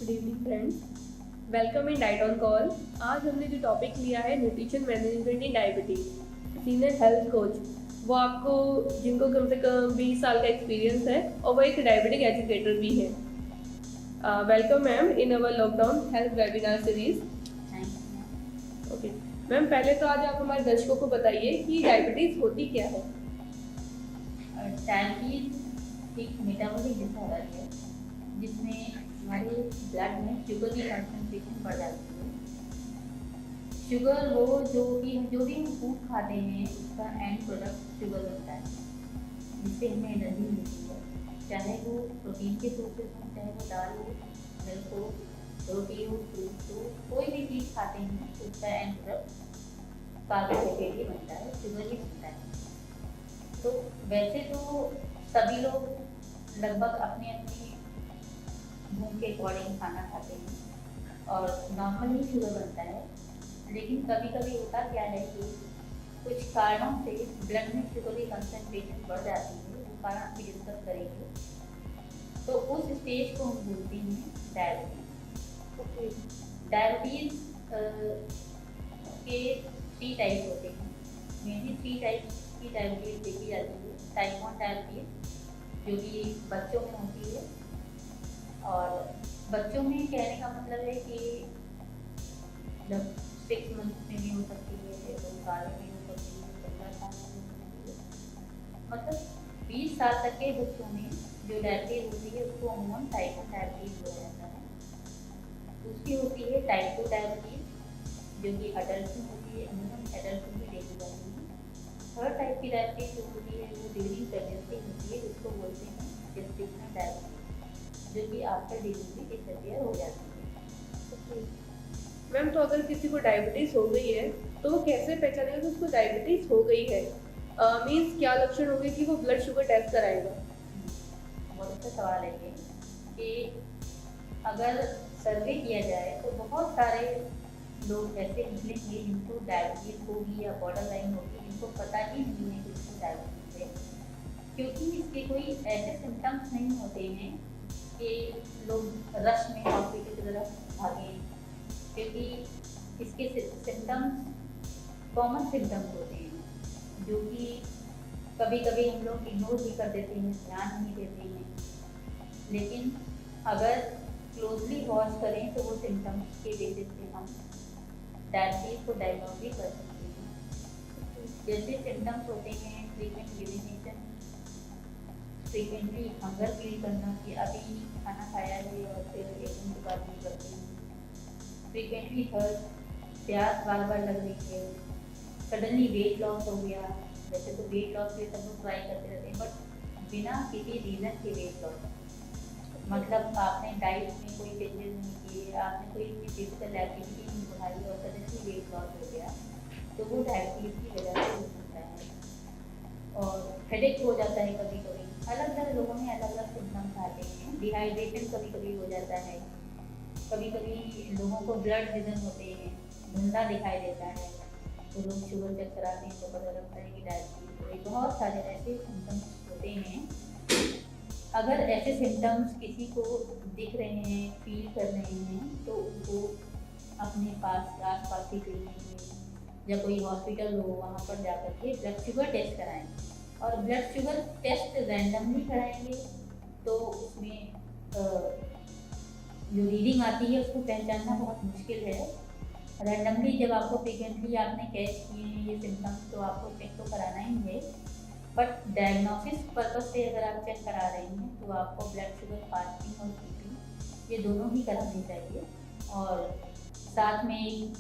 Good evening friends, welcome in diet on call. आज हमने जो टॉपिक लिया है nutrition management in diabetes, senior health coach वो आपको जिनको कम से कम 20 साल का एक्सपीरियंस है और वो एक डायबिटिक एजुकेटर भी है। Welcome ma'am in our lockdown health webinar series. Okay ma'am, पहले तो आज आप हमारे दर्शकों को बताइए कि डायबिटीज होती क्या है। डायबिटीज एक मेटाबॉलिक डिसऑर्डर है जिसमें हमारे ब्लड में शुगर की कंसंट्रेशन बढ़ जाती है। शुगर वो जो भी हम फूड खाते हैं उसका एंड प्रोडक्ट शुगर होता है, जिससे हमें एनर्जी मिलती है। चाहे वो प्रोटीन के सोर्सेज हो, चाहे वो दाल हो, मिल्क हो, रोटी हो, फ्रूट हो, कोई भी चीज़ खाते हैं तो उसका एंड प्रोडक्ट कार्बोहाइड्रेट ही बनता है, शुगर ही बनता है। तो वैसे तो सभी लोग लगभग अपनी अपनी भूख के अकॉर्डिंग खाना खाते हैं और नॉर्मली शुगर बनता है, लेकिन कभी कभी होता क्या है कि कुछ कारणों से ब्लड में शुगर की कंसंट्रेशन बढ़ जाती है। वो कारण भी डिस्कस करेंगे। तो उस स्टेज को हम बोलते हैं डायबिटीज। डायबिटीज के 3 टाइप होते हैं, मेनली 3 टाइप्स की डायबिटीज देखी जाती है। टाइप 1 डायबिटीज जो कि बच्चों में होती है, और बच्चों में कहने का मतलब है कि मतलब 6 मंथ में भी हो सकती है, 2 साल में भी हो सकती है, 15 साल में भी हो सकती है। मतलब 20 साल तक के बच्चों में जो डायबिटीज होती है उसको अमूमन टाइप 1 डायबिटीज बोला जाता है। दूसरी होती है टाइप 2 डायबिटीज जो कि अडल्ट में होती है, अमूमन एडल्ट में भी देखी जाती है। थर्ड टाइप की डायबिटीज जो होती है वो ड्यूरिंग प्रेगनेंसी होती है, जिसको बोलते हैं जेस्टेशनल डायबिटीज, जो कि आफ्टर डिलीवरी डिसअपियर हो जाती है। मैम, तो अगर किसी को डायबिटीज हो गई है तो वो कैसे पहचानेगा कि उसको डायबिटीज हो गई है? मीन्स क्या लक्षण होंगे कि वो ब्लड शुगर टेस्ट कराएगा? बहुत अच्छा सवाल है ये कि अगर सर्वे किया जाए तो बहुत सारे लोग ऐसे निकलेंगे जिनको डायबिटीज होगी या बॉर्डर लाइन होगी, जिनको पता ही नहीं है कि उसको डायबिटीज है, क्योंकि इसके कोई ऐसे सिम्टम्स नहीं होते हैं कि लोग रश में हॉस्पिटल की तरफ भागें, क्योंकि इसके सिम्टम्स कॉमन सिम्टम्स होते हैं जो कि कभी कभी हम लोग इग्नोर भी कर देते हैं, ध्यान नहीं देते हैं। लेकिन अगर क्लोजली वॉच करें तो वो सिम्टम्स के बेसिस पे हम डायबिटीज को डायग्नोज भी कर सकते हैं। जैसे सिम्टम्स होते हैं frequent urination, frequently hunger feel करना कि अभी खाना खाया है और फिर 1 दिन के बाद नहीं करते हैं, फ्रीक्वेंटली थर्स्ट, प्यास बार बार लग रही है, सडनली वेट लॉस हो गया। वैसे तो वेट लॉस के सब लोग ट्राई करते रहते हैं, बट बिना किसी रीज़न के वेट लॉस, मतलब आपने डाइट में कोई चेंजेस नहीं किए, आपने कोई अपनी फिजिकल एक्टिविटी नहीं बढ़ाई और सडनली वेट लॉस हो गया, तो वो डायबिटीज की वजह से हो सकता है। और हेडेक हो जाता है कभी कभी, अलग अलग लोगों में अलग अलग सिम्टम्स आते हैं। डिहाइड्रेशन कभी कभी हो जाता है, कभी कभी लोगों को ब्लड विजन होते हैं, धुंधला दिखाई देता है, तो लोग शुगर चेक कराते हैं तो पता लगता है कि डायबिटीज है। बहुत सारे ऐसे सिम्टम्स होते हैं। अगर ऐसे सिम्टम्स किसी को दिख रहे हैं, फील कर रहे हैं, तो उनको अपने पास आस पास की क्लिनिक में या कोई हॉस्पिटल हो वहाँ पर जाकर के ब्लड शुगर टेस्ट कराएं। और ब्लड शुगर टेस्ट रैंडमली कराएंगे तो उसमें जो रीडिंग आती है उसको पहचानना बहुत मुश्किल है। रैंडमली जब आपको फ्रिक्वेंटली आपने कैच किए हैं ये सिम्टम्स, तो आपको चेक तो कराना ही है, बट डायग्नोसिस पर्पज से अगर आप चेक करा रहे हैं तो आपको ब्लड शुगर, फास्टिंग और बीपी ये दोनों ही कराने चाहिए। और साथ में एक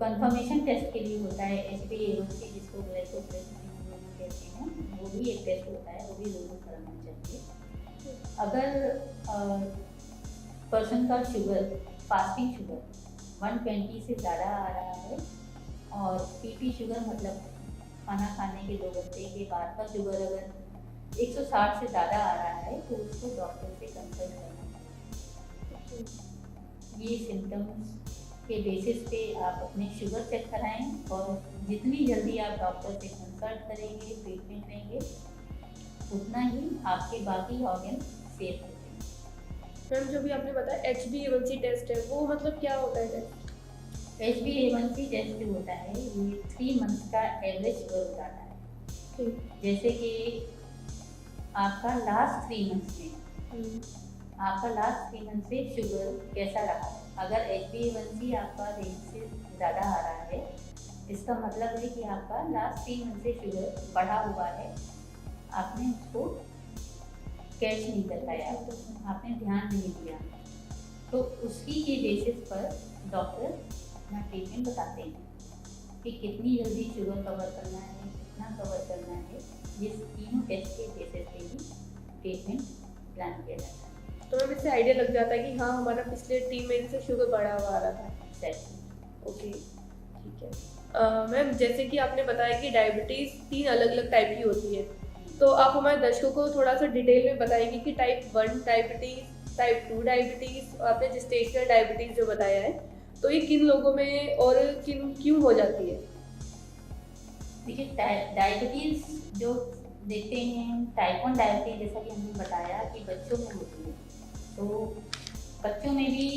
कंफर्मेशन टेस्ट के लिए होता है HbA1c, जिसको ग्लाइकोप्रोटीन कहते हैं, वो भी एक टेस्ट होता है, वो भी ज़रूर कराना चाहिए। अगर पर्सन का शुगर, फास्टिंग शुगर 120 से ज़्यादा आ रहा है और पीपी शुगर मतलब खाना खाने के 2 घंटे के बाद का शुगर अगर 160 से ज़्यादा आ रहा है तो उसको डॉक्टर से कंसल्ट करना चाहिए। ये सिम्टम्स के बेसिस पे आप अपने शुगर चेक कराएं, और जितनी जल्दी आप डॉक्टर से कंसल्ट करेंगे, ट्रीटमेंट लेंगे, उतना ही आपके बाकी ऑर्गन सेफ होते हैं। मैम जो भी आपने बताया HbA1c टेस्ट है, वो मतलब क्या होता है टेस्ट? HbA1c टेस्ट जो होता है ये 3 मंथ्स का एवरेज शुगर बताता है। ठीक। जैसे कि आपका लास्ट 3 मंथ्स में आपका लास्ट 3 मंथ से शुगर कैसा रहा है। अगर HbA1c आपका रेंज से ज़्यादा आ रहा है, इसका मतलब है कि आपका लास्ट 3 मंथ से शुगर बढ़ा हुआ है, आपने उसको कैच नहीं कर पाया, आपने ध्यान नहीं दिया, तो उसी के बेसिस पर डॉक्टर अपना ट्रीटमेंट बताते हैं कि कितनी जल्दी शुगर कवर करना है, कितना कवर करना है। ये तीनों टेस्ट के बेसिस पे ही ट्रीटमेंट प्लान किया जाता है। तो मैम इससे आइडिया लग जाता है कि हाँ हमारा पिछले 3 महीने से शुगर बढ़ा हुआ आ रहा था। Exactly. ओके, ठीक है। मैम जैसे कि आपने बताया कि डायबिटीज़ 3 अलग अलग टाइप की होती है, तो आप हमारे दर्शकों को थोड़ा सा डिटेल में बताएंगे कि टाइप 1 डायबिटीज़, टाइप 2 डायबिटीज़, आपने जेस्टेशनल डायबिटीज़ जो बताया है, तो ये किन लोगों में और किन क्यों हो जाती है? देखिए डायबिटीज़ जो देखते हैं, टाइप 1 डायबिटीज़ जैसा कि हमने बताया कि बच्चों में होती है। तो बच्चों में भी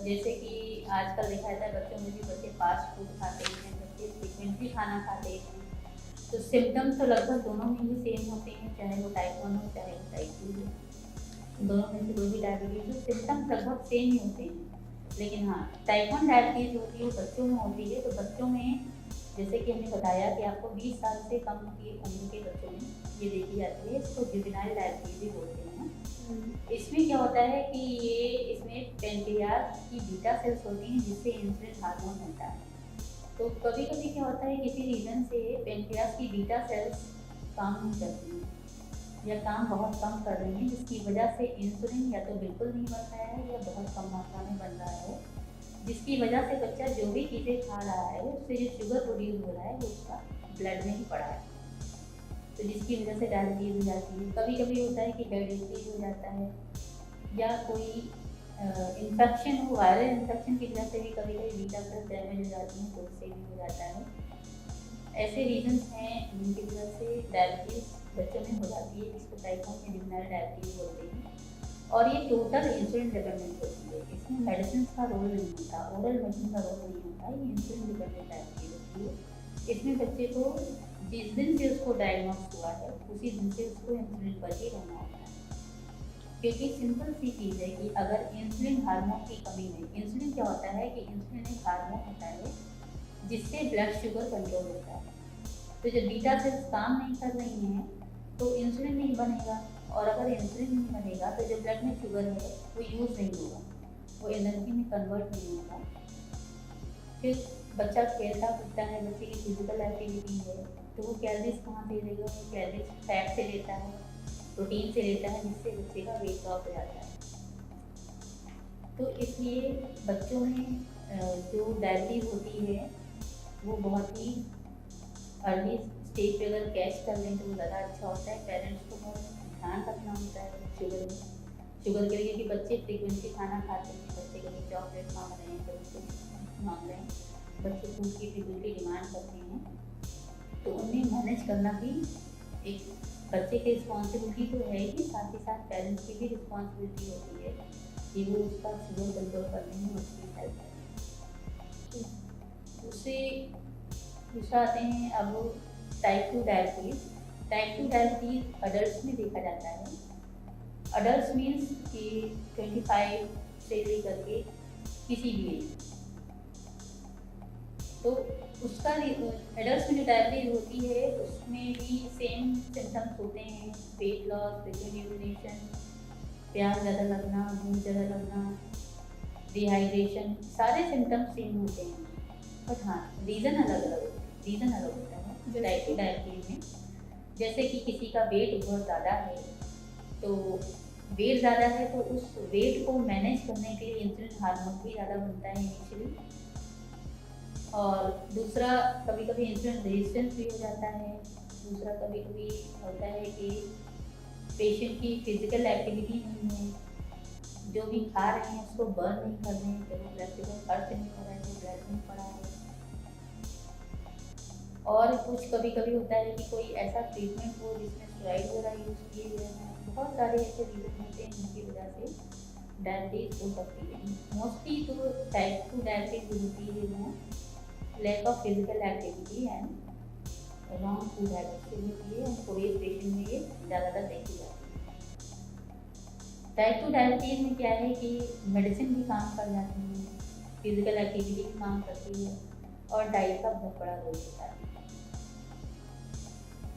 जैसे कि आजकल देखा जाता है बच्चों में भी बच्चे फास्ट फूड खाते हैं, बच्चे फ्रिक्वेंटली खाना खाते हैं, तो सिम्टम्स तो लगभग दोनों में ही सेम होते हैं, चाहे वो टाइप 1 हो चाहे वो टाइप 2 हो। दोनों में से कोई भी डायबिटीज़ हो, सिम्टम्स लगभग सेम ही होते हैं। लेकिन हाँ, टाइप 1 डायबिटीज़ होती है वो बच्चों में होती है। तो बच्चों में जैसे कि हमने बताया कि आपको 20 साल से कम की उम्र के बच्चों में ये देखी जाती है, इसको जुवेनाइल डायबिटीज़ भी बोलते हैं। इसमें क्या होता है कि ये इसमें पेनक्रियास की बीटा सेल्स होती हैं जिससे इंसुलिन हार्मोन बनता है। तो कभी कभी क्या होता है किसी रीज़न से पेनक्रियास की बीटा सेल्स काम नहीं करती हैं या काम बहुत कम कर रही हैं, जिसकी वजह से इंसुलिन या तो बिल्कुल नहीं बन रहा है या बहुत कम मात्रा में बन रहा है, जिसकी वजह से बच्चा जो भी चीज़ें खा रहा है उससे जो शुगर प्रोड्यूस हो रहा है वो उसका ब्लड में ही पड़ा है, तो जिसकी वजह से डायबिटीज़ हो जाती है। कभी कभी होता है कि डायबिटीज़ हो जाता है या कोई इन्फेक्शन हो, वायरल इन्फेक्शन की वजह से भी कभी कभी बीटा सेल्स डैमेज हो जाती हैं, तो उससे भी हो जाता है। ऐसे रीजंस हैं जिनकी वजह से डायबिटीज़ बच्चों में हो जाती है, जिसको टाइप 1 में जुवेनाइल डायबिटीज़ बोलते हैं। और ये टोटल इंसुलिन डिपेंडेंट होती है, इसमें मेडिसिन का रोल नहीं होता, ओरल मेडिसिन का रोल नहीं होता, ये इंसुलिन डिपेंडेंट डायबिटीज़ होती है। इसमें बच्चे को जिस दिन से उसको डायग्नोस हुआ है उसी दिन से उसको इंसुलिन पर ही रहना होता है, क्योंकि सिंपल सी चीज़ है कि अगर इंसुलिन हार्मोन की कमी में, इंसुलिन क्या होता है कि इंसुलिन एक हार्मोन होता है जिससे ब्लड शुगर कंट्रोल होता है। तो जब बीटा सेल्स काम नहीं कर रही हैं तो इंसुलिन नहीं बनेगा, और अगर इंसुलिन नहीं बनेगा तो जो ब्लड में शुगर है वो यूज़ नहीं होगा, वो एनर्जी में कन्वर्ट नहीं होगा। फिर बच्चा खेलता कूदता है, बच्चे की फिजिकल एक्टिविटी है, तो वो कैलोरीज कहाँ से लेगा, वो कैलोरीज फैट से लेता है, प्रोटीन से लेता है, जिससे बच्चे का वेट लॉस हो जाता है। तो इसलिए बच्चों में जो डायबिटीज़ होती है वो बहुत ही अर्ली स्टेज पे अगर कैच कर लें तो वो ज़्यादा अच्छा होता है। पेरेंट्स को बहुत ध्यान रखना होता है शुगर के लिए, क्योंकि बच्चे फ्रिक्वेंटली खाना खाते हैं, बच्चे कभी चॉकलेट मांग रहे हैं, कभी कुछ मांग रहे हैं, बच्चे फूड की फ्रिक्वेंटली डिमांड करते हैं, तो उन्हें मैनेज करना भी एक बच्चे की रिस्पॉन्सिबिलिटी तो है ही, साथ ही साथ पेरेंट्स की भी रिस्पॉन्सिबिलिटी होती है कि वो उसका शुगर कंट्रोल करने में उसकी हेल्प करें। दूसरा आते हैं अब type 2 diabetes. Type 2 diabetes adult में देखा जाता है। अडल्ट मीन्स कि 25 से लेकर के किसी भी एज, तो उसका एडल्ट में जो डायबिटीज़ होती है उसमें भी सेम सिम्टम्स होते हैं, वेट लॉस, फ्रीक्वेंट यूरिनेशन, प्यास ज़्यादा लगना, भूख ज़्यादा लगना, डिहाइड्रेशन, सारे सिम्टम्स सेम होते हैं, बट हाँ रीज़न अलग होता है टाइप 2 डायबिटीज़ में। जैसे कि किसी का वेट बहुत ज़्यादा है, तो वेट ज़्यादा है तो उस वेट को मैनेज करने के लिए इंसुलिन हार्मोन भी ज़्यादा बनता है इनिशियली, और दूसरा कभी कभी इंसुलिन रेजिस्टेंस भी हो जाता है। दूसरा कभी कभी होता है कि पेशेंट की फिजिकल एक्टिविटी नहीं है, जो भी खा रहे हैं उसको बर्न नहीं कर रहे हैं, तो ब्लड शुगर खर्च नहीं हो रहा है, तो ब्लड नहीं पड़ा है। और कुछ कभी कभी होता है कि कोई ऐसा ट्रीटमेंट हो जिसमें स्टेरॉइड वगैरह यूज़ किए गए हैं, बहुत सारे ऐसे रीज़न होते हैं जिनकी वजह से डायबिटीज हो सकती है। मोस्टली जो टाइप 2 डायबिटीज होती है वो lack of physical activity and wrong food habit से होती है, एंड कोरियस पेशेंट में ये ज़्यादातर देखी जाती है। टाइप 2 डायबिटीज में क्या है कि मेडिसिन भी काम कर जाती है, फिजिकल एक्टिविटी भी काम करती है, और डाइट का बहुत बड़ा रोल होता है।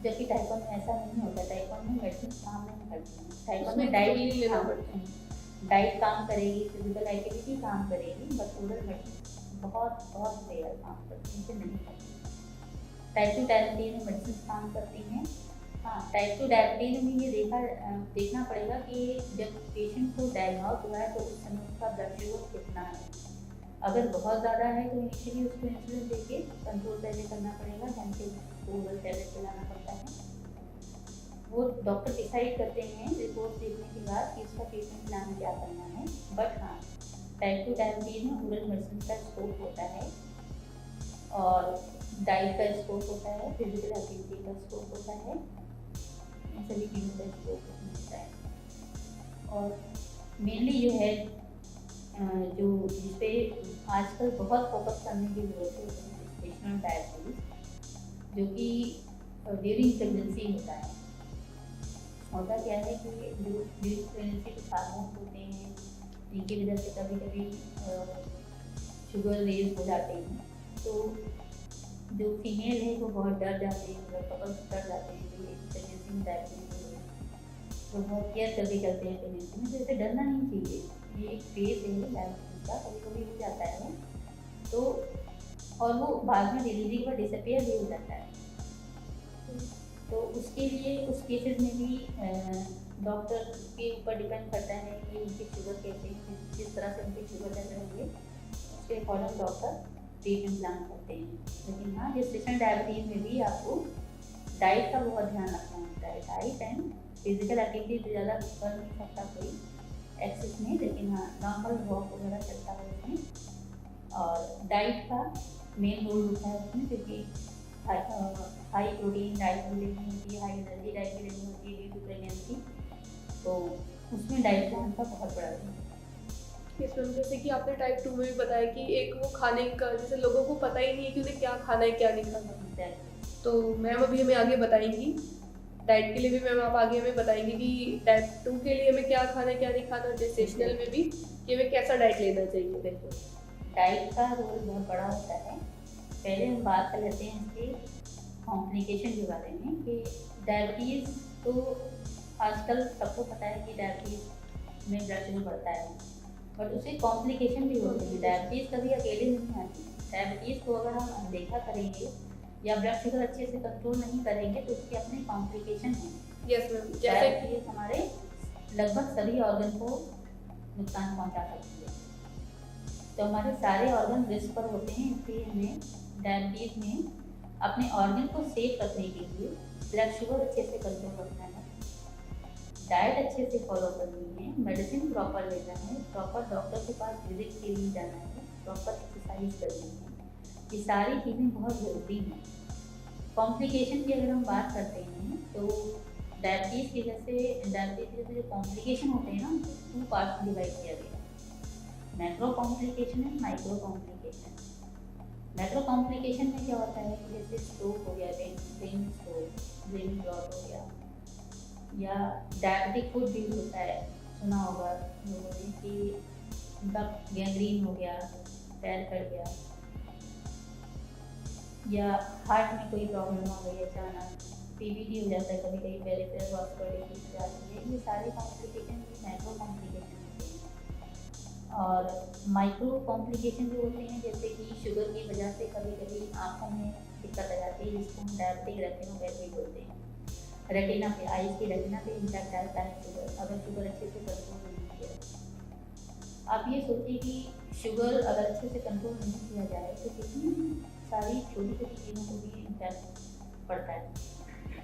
जबकि टाइप 1 में ऐसा नहीं होता। टाइप 1 में मेडिसिन काम नहीं करती है। टाइप 1 में डाइट लेना पड़ता है। डाइट काम करेगी, फिजिकल एक्टिविटी काम करेगी, बट ओरल मेडिसिन बहुत बहुत रेयर काम करती है, नहीं करती। टाइप 2 डायबिटीज में मेडिसिन काम करती हैं। हाँ, टाइप 2 डायबिटीज में ये देखना पड़ेगा कि जब पेशेंट को डायग्नोज हुआ है तो उस समय उसका ब्लड शुगर कितना है। अगर बहुत ज़्यादा है तो इनिशियली उसको इंसुलिन देके कंट्रोल पहले करना पड़ेगा, जैसे ओरल टैबलेट चलाना पड़ता है। वो डॉक्टर डिसाइड करते हैं रिपोर्ट देखने के बाद कि इसका ट्रीटमेंट प्लान क्या करना है। बट हाँ, टाइप 2 डायबिटीज में ओरल मेडिसिन का स्कोप होता है, और डाइट का स्कोप होता है, फिजिकल एक्टिविटी का स्कोप होता है, इन सभी चीज़ों का स्कोप होता है। और मेनली जो है जो जिसपे आजकल बहुत फोकस करने की जरूरत है, जेस्टेशनल डायबिटीज, जो कि ड्यूरिंग प्रेगनेंसी होता है। होता क्या है कि जो ड्यूरिंग प्रेगनेंसी कुछ हार्मोन्स होते हैं जिनकी वजह से कभी कभी शुगर रेज हो जाते हैं, तो जो फीमेल है वो बहुत डर जाते हैं, मतलब कपल्स डर जाते हैं कि प्रेगनेंसी में डायबिटीज हो गई, तो बहुत केयर करके चलते हैं प्रेगनेंसी में। तो इसे डरना नहीं चाहिए, ये एक फेज है डायबिटीज का, कभी कभी हो जाता है तो, और वो बाद में डिलीवरी के बाद डिसअपियर भी हो जाता है। तो उसके लिए उस केसेस में भी डॉक्टर के ऊपर डिपेंड करता है कि उनकी शुगर कैसे, जिस तरह से उनकी शुगर लेवल होंगे उसके अकॉर्डिंग डॉक्टर ट्रीटमेंट प्लान करते हैं। लेकिन हाँ, जेस्टेशनल डायबिटीज में भी आपको डाइट का बहुत ध्यान रखना होता है। डाइट एंड फिजिकल एक्टिविटी तो ज़्यादा कर नहीं सकता कोई एक्सेस में, लेकिन हाँ नॉर्मल वॉक वगैरह चलता है उसमें। और डाइट का मेन रोल होता है उसमें, क्योंकि हाई प्रोटीन डाइट भी लेनी होती है, हाई एनर्जी डाइट भी लेनी होती है ड्यू टू प्रेगनेंसी, तो उसमें डाइट प्लान का बहुत बड़ा रोल है। इसमें जैसे कि आपने टाइप 2 में भी बताया कि एक वो खाने का, जैसे लोगों को पता ही नहीं है कि उन्हें क्या खाना है क्या नहीं खाना, तो मैम अभी हमें आगे बताएंगी। डाइट के लिए भी मैम आप आगे हमें बताएंगी कि टाइप 2 के लिए हमें क्या खाना है क्या नहीं खाना, जेस्टेशनल में भी कि हमें कैसा डाइट लेना चाहिए। देखो, डाइट का रोल बहुत बड़ा होता है। पहले हम बात कर लेते हैं इसके कॉम्प्लिकेशन के बारे में, कि डायबिटीज़ तो आजकल सबको पता है कि डायबिटीज़ में ब्लड शुगर बढ़ता है, बट उसके कॉम्प्लिकेशन भी होते हैं। डायबिटीज़ कभी अकेले नहीं आती। डायबिटीज़ को अगर हम अनदेखा करेंगे या ब्लड शुगर अच्छे से कंट्रोल नहीं करेंगे तो उसके अपने कॉम्प्लिकेशन हैं। यस मैम, जैसे डायबिटीज़ हमारे लगभग सभी ऑर्गन को नुकसान पहुंचा सकती है, तो हमारे सारे ऑर्गन रिस्क पर होते हैं। इसलिए हमें डायबिटीज़ में अपने ऑर्गन को सेफ रखने के लिए ब्लड शुगर अच्छे से कंट्रोल रखना है, डाइट अच्छे से फॉलो करनी है, मेडिसिन प्रॉपर लेना है, प्रॉपर डॉक्टर के पास विजिट के लिए जाना है, प्रॉपर एक्सरसाइज करनी है। ये सारी चीज़ें बहुत ज़रूरी हैं। कॉम्प्लिकेशन की अगर हम बात करते हैं तो डायबिटीज़ की वजह से जो कॉम्प्लिकेशन होते हैं ना, 2 पार्ट्स में डिवाइड किया गया है, मैक्रो कॉम्प्लिकेशन है, माइक्रो कॉम्प्लिकेशन। मैक्रो कॉम्प्लिकेशन में क्या होता है कि जैसे स्ट्रोक हो गया, ब्रेन स्ट्रोक, ब्रेन क्लॉट हो गया, या डायबिटिक फुट डिजीज होता है, सुना होगा लोगों ने कि उनका गैंग्रीन हो गया, पैर कट गया, या हार्ट में कोई प्रॉब्लम आ गई अचानक, पीवीडी हो जाता है, कभी कभी पेरिफेरल वास्कुलर डिजीज हो जाती है। ये सारे कॉम्प्लिकेशन भी मैक्रो कॉम्प्लिकेशन होते हैं। और माइक्रो कॉम्प्लिकेशन जो होते हैं, जैसे कि शुगर की वजह से कभी कभी आँखों में दिक्कत आ जाती है, जिसको हम डायबिटिक रेटिनोपैथी बोलते हैं। रेटिना पे, आइज की रेटिना पे इम्पैक्ट आता है शुगर, अगर शुगर अच्छे से कंट्रोल नहीं किया। आप ये सोचिए कि शुगर अगर अच्छे से कंट्रोल नहीं किया जाए तो कितनी सारी छोटी छोटी चीज़ों को भी इम्पैक्ट पड़ता है।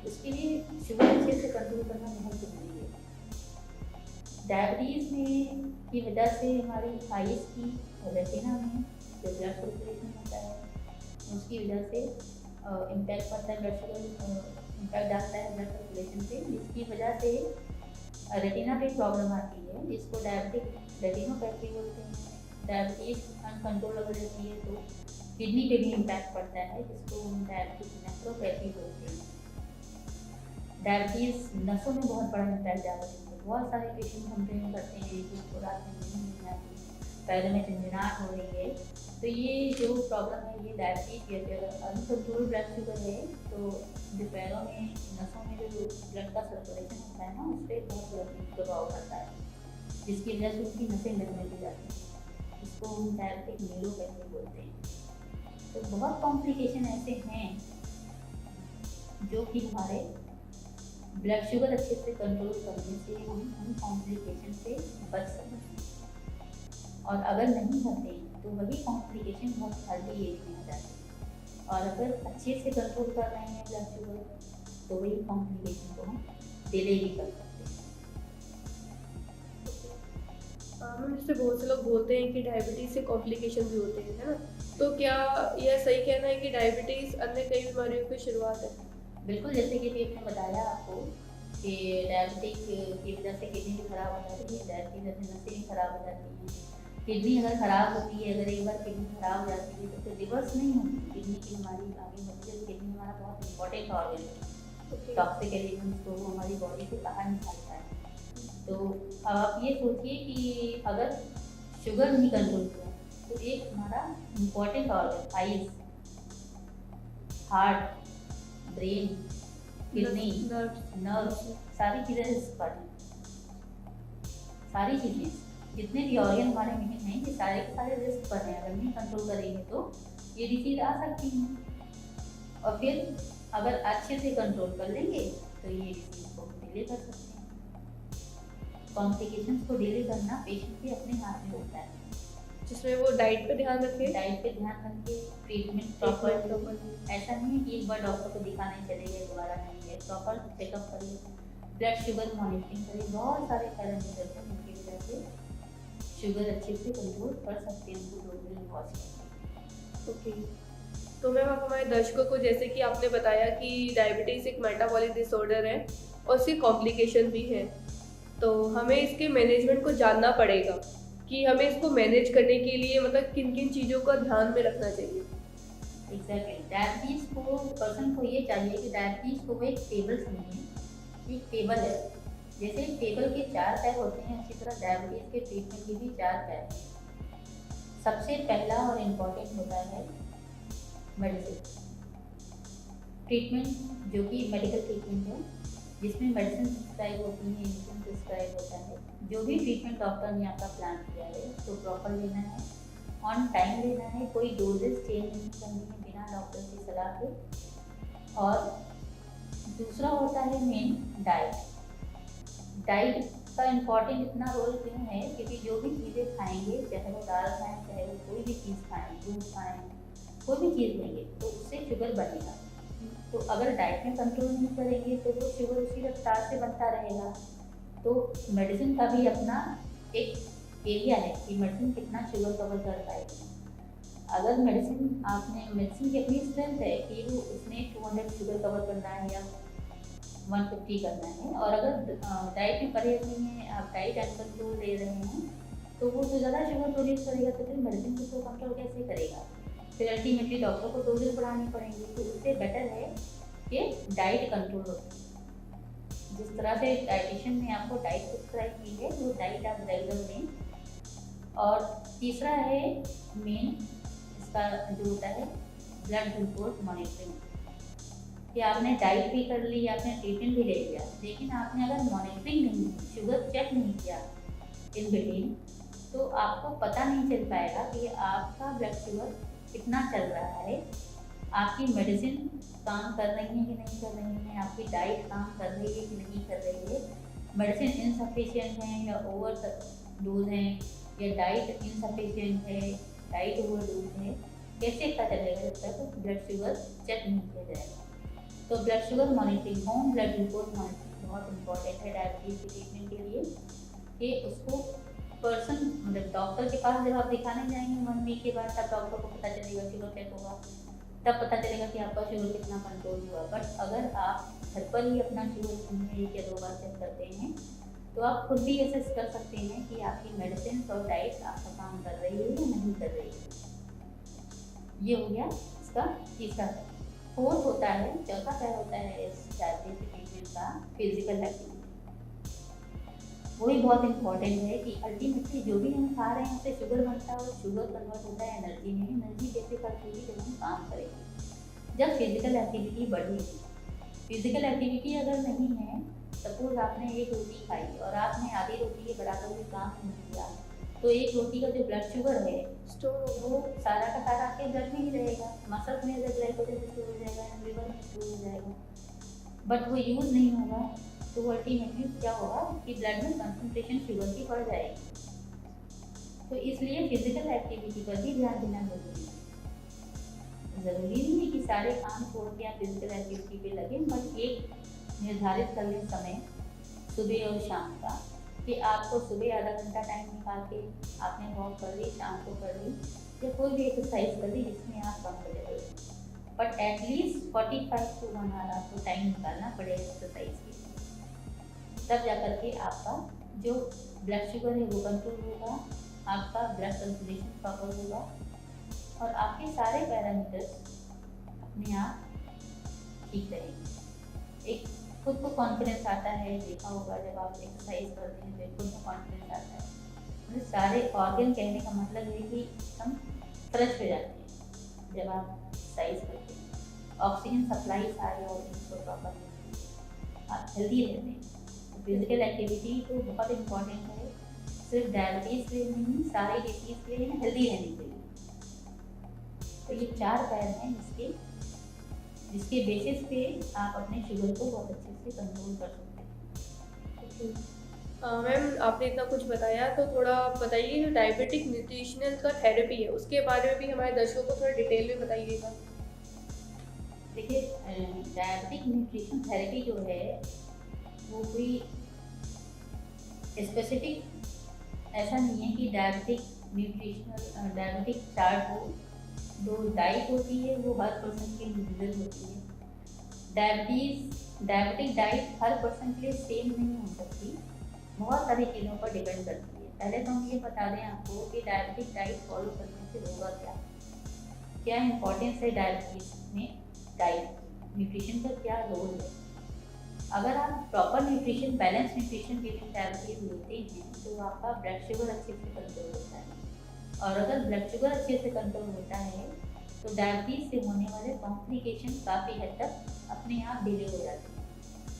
इसके लिए शुगर अच्छे से कंट्रोल करना बहुत ज़रूरी है। डायबिटीज़ में की वजह से हमारी आइज की रेटिना में जो ब्लड सर्कुलेशन होता है उसकी वजह से इम्पैक्ट पड़ता है, ब्लड शुगर इम्पैक्ट आता है ब्लड सर्कुलेशन पे, जिसकी वजह से रेटिना पे प्रॉब्लम आती है जिसको डायबिटिक रेटिनोपैथी बोलते हैं। डायबिटीज अनकंट्रोल अगर रहती है तो किडनी पे भी इम्पैक्ट पड़ता है जिसको हम डायबिटिक नेफ्रोपैथी बोलते हैं। डायबिटीज नसों में बहुत बड़ा इम्पैक्ट डालती है। बहुत सारे पेशेंट कंप्लेन करते हैं कि उसको रात में नींद नहीं आती, पैरों में झंझनाहट हो रही है। तो ये जो प्रॉब्लम है ये डायबिटीज या फिर अनकंट्रोल ब्लड शुगर है तो जो पैरों में नसों में जो ब्लड का सर्कुलेशन होता है ना उस पर बहुत गलत प्रभाव पड़ता है जिसकी वजह से उनकी नसें लगने लग जाती हैं। इसको हम डायबिटिक न्यूरोपैथी बोलते हैं। तो बहुत कॉम्प्लिकेशन ऐसे हैं जो कि हमारे ब्लड शुगर अच्छे से कंट्रोल करने से हम उन कॉम्प्लिकेशन से बच सकते हैं। और अगर नहीं करते तो वही कॉम्प्लिकेशन बहुत अर्ली एज में आ जाती है। और अगर अच्छे से कंट्रोल कर रहे हैं ब्लड शुगर तो वही कॉम्प्लिकेशन को हम डिले भी कर सकते हैं। मैम जैसे बहुत से लोग बोलते हैं कि डायबिटीज़ से कॉम्प्लिकेशन भी होते हैं, है ना? तो क्या यह सही कहना है कि डायबिटीज़ अन्य कई बीमारियों की शुरुआत है? बिल्कुल, जैसे कि अभी आपने बताया आपको कि डायबिटिक की वजह से किडनी भी खराब हो जाती है, डायबिटीज जैसे नसें भी खराब हो जाती हैं। किडनी अगर खराब होती है, अगर एक बार किडनी खराब हो जाती है तो फिर रिवर्स नहीं होती किडनी की बीमारी आगे बढ़ती है। किडनी हमारा बहुत इंपॉर्टेंट ऑर्गन है, टॉक्सिक एलिमेंट्स को हमारी बॉडी से बाहर निकालता है। तो अब आप ये सोचिए कि अगर शुगर नहीं कंट्रोल किया तो एक हमारा important organ eyes, heart, brain, kidney, nerve, सारी चीज़ें रिस्क पर हैं। सारी चीज़ें जितने भी ऑर्गन हमारे में हैं ये सारे के सारे रिस्क पर हैं। अगर नहीं कंट्रोल करेंगे तो ये डिजीज आ सकती हैं। और फिर अगर अच्छे से कंट्रोल कर लेंगे तो ये डिजीज को डिले कर सकते हैं। कॉम्प्लिकेशंस को डिले करना पेशेंट के अपने हाथ में होता है, जिसमें वो डाइट पे ध्यान रखे, डाइट पे ध्यान रखिए, ट्रीटमेंट प्रॉपर। ऐसा नहीं है कि एक बार डॉक्टर को दिखाने चले गए दोबारा नहीं है, प्रॉपर चेकअप करिए, ब्लड शुगर मॉनिटरिंग करिए। बहुत सारे पैरामीटर्स हैं जिनकी वजह से शुगर अच्छे से कंट्रोल कर सकते हैं, उनको डोज वॉच करके। ओके। तो मैम आप हमारे दर्शकों को, जैसे कि आपने बताया कि डायबिटीज़ एक मेटाबॉलिक डिसऑर्डर है और इसके कॉम्प्लिकेशन भी हैं, तो हमें इसके मैनेजमेंट को जानना पड़ेगा कि हमें इसको मैनेज करने के लिए मतलब किन किन चीज़ों का ध्यान में रखना चाहिए। एग्जैक्टली, डायबिटीज को पर्सन को ये चाहिए कि डायबिटीज को वो एक टेबल समझें। एक टेबल है, जैसे टेबल के 4 पैर होते हैं उसी तरह डायबिटीज के ट्रीटमेंट के भी 4 पैर हैं। सबसे पहला और इम्पोर्टेंट होता है मेडिसिन ट्रीटमेंट, जो कि मेडिकल ट्रीटमेंट है जिसमें मेडिसिन प्रिस्क्राइब होती है, इंजेक्शन प्रिस्क्राइब होता है। जो भी ट्रीटमेंट डॉक्टर ने आपका प्लान किया है उसको प्रॉपर लेना है, ऑन टाइम लेना है, कोई डोजेस चेंज नहीं करनी है बिना डॉक्टर की सलाह के। और दूसरा होता है मेन डाइट। डाइट का इम्पॉर्टेंट इतना रोल क्यों है, क्योंकि जो भी चीज़ें खाएंगे, चाहे वो दाल खाएं, चाहे वो कोई भी चीज़ खाएं, दूध खाएं, कोई भी चीज़ लेंगे तो उससे शुगर बनेगा। तो अगर डाइट में कंट्रोल नहीं करेंगे तो वो शुगर उसी रफ्तार से बनता रहेगा। तो मेडिसिन का भी अपना एक एरिया है कि मेडिसिन कितना शुगर कवर कर पाएगी। अगर मेडिसिन की अपनी स्ट्रेंथ है कि वो उसने 200 शुगर कवर करना है या 150 करना है, और अगर डाइट में परहेज नहीं है, आप डाइट अनकंट्रोल ले रहे हैं तो वो तो ज़्यादा शुगर प्रोड्यूस करेगा, तो फिर मेडिसिन को कंट्रोल कैसे करेगा? फिर अल्टीमेटली डॉक्टर को डोजेज बढ़ानी पड़ेंगी। तो उससे बेटर है कि डाइट कंट्रोल हो। जिस तरह से डाइटिशियन ने आपको डाइट प्रिस्क्राइब की है वो डाइट आप रेगुलर लें। और तीसरा है मेन इसका जो होता है ब्लड ग्लूकोज मॉनिटरिंग, कि आपने डाइट भी कर ली, आपने ट्रीटमेंट भी ले लिया, लेकिन आपने अगर मॉनिटरिंग नहीं, शुगर चेक नहीं किया इन बिटवीन, तो आपको पता नहीं चल पाएगा कि आपका ब्लड शुगर कितना चल रहा है, आपकी मेडिसिन काम कर रही है कि नहीं कर रही है, आपकी डाइट काम कर रही है कि नहीं कर रही है, मेडिसिन इनसफिशिएंट है या ओवर डोज है, या डाइट इनसफिशिएंट है, डाइट ओवर डोज है, कैसे पता चलेगा जब तक ब्लड शुगर चेक नहीं किया जाएगा। तो blood sugar monitoring, home blood glucose monitoring बहुत इंपॉर्टेंट है डायबिटीज़ के ट्रीटमेंट के लिए, कि उसको पर्सन मतलब डॉक्टर के पास जब आप दिखाने जाएंगे 1 वीक के बाद, तब डॉक्टर को पता चलेगा, शुगर चेक होगा, तब पता चलेगा कि आपका शुगर कितना कंट्रोल हुआ। बट अगर आप घर पर ही अपना शुगर महीने 1 या 2 बार चेक करते हैं तो आप खुद भी असेस कर सकते हैं कि आपकी मेडिसिन और डाइट आपका काम कर रही है या नहीं कर रही है। ये हो गया इसका तीसरा पैर। फोर्थ होता है, चौथा पैर होता है इस डायबिटीज ट्रीटमेंट का, फिजिकल एक्टिविटी। वो भी बहुत इंपॉर्टेंट है कि अल्टीमेटली जो भी हम खा रहे हैं उससे शुगर बनता है और शुगर कन्वर्ट होता है एनर्जी में। एनर्जी कैसे खर्च होगी? जब हम काम करेंगे, जब फिजिकल एक्टिविटी बढ़ेगी। फिजिकल एक्टिविटी अगर नहीं है, सपोज आपने एक रोटी खाई और आपने आधी रोटी के बराबर भी काम नहीं किया, तो एक रोटी का जो ब्लड शुगर है वो सारा का सारा आपके ब्लड में ही रहेगा, मसल्स में ग्लाइकोजन स्टोर हो जाएगा, लिवर में स्टोर हो जाएगा, बट वो यूज़ नहीं होगा। तो अल्टीमेटली क्या होगा कि ब्लड में कंसंट्रेशन शुगर की बढ़ जाएगी। तो इसलिए फिजिकल एक्टिविटी पर भी ध्यान देना जरूरी है। ज़रूरी नहीं है कि सारे काम छोड़ के आप फिजिकल एक्टिविटी पे लगें, बट एक निर्धारित कर लें समय सुबह और शाम का, कि आपको सुबह आधा घंटा टाइम निकाल के आपने वॉक कर ली, शाम को कर ली, या कोई भी एक्सरसाइज कर ली जिसमें आप कंफर्टेबल हो। बट एटलीस्ट 45 to 1 आवर आपको टाइम निकालना पड़ेगा एक्सरसाइज के लिए, तब जाकर के आपका जो ब्लड शुगर है वो कंट्रोल होगा, आपका ब्लड सर्कुलेशन प्रॉपर होगा और आपके सारे पैरामीटर्स अपने आप ठीक रहेंगे। एक खुद को कॉन्फिडेंस आता है, देखा होगा जब आप एक्सरसाइज करते हैं तो खुद को कॉन्फिडेंस आता है। मतलब सारे ऑर्गन, कहने का मतलब है कि हम फ्रेश हो जाते हैं जब आप एक्सरसाइज करते हैं। ऑक्सीजन सप्लाई सारे ऑर्गन को प्रॉपर होती है, आप हेल्दी रहते हैं। फिजिकल एक्टिविटी तो बहुत इम्पॉर्टेंट है, सिर्फ डायबिटीज़ के लिए नहीं, सारे डिसीज़ के लिए, हेल्दी रहने के लिए। तो ये 4 पैर हैं जिसके बेसिस पे आप अपने शुगर को बहुत अच्छे से कंट्रोल कर सकते हैं। मैम आपने इतना कुछ बताया, तो थोड़ा बताइए जो डायबिटिक न्यूट्रिशनल का थेरेपी है उसके बारे में भी हमारे दर्शकों को थोड़ा डिटेल में बताइएगा। देखिए, डायबिटिक न्यूट्रिशन थेरेपी जो है वो कोई स्पेसिफिक ऐसा नहीं है कि डायबिटिक चार्ट हो। जो डाइट होती है वो हर पर्सन के इंडिविजुअल होती है। डायबिटिक डाइट हर पर्सन के लिए सेम नहीं हो सकती, बहुत सारी चीज़ों पर डिपेंड करती है। पहले तो हम ये बता दें आपको कि डायबिटिक डाइट फॉलो करने से होगा क्या इम्पोर्टेंस है डायबिटीज़ में, डाइट न्यूट्रिशन का क्या रोल है। अगर आप proper nutrition, balance nutrition during diabetes लेते हैं तो आपका ब्लड शुगर अच्छे से कंट्रोल होता है, और अगर ब्लड शुगर अच्छे से कंट्रोल होता है तो डायबिटीज से होने वाले कॉम्प्लिकेशन काफ़ी हद तक अपने आप डिले हो जाते हैं,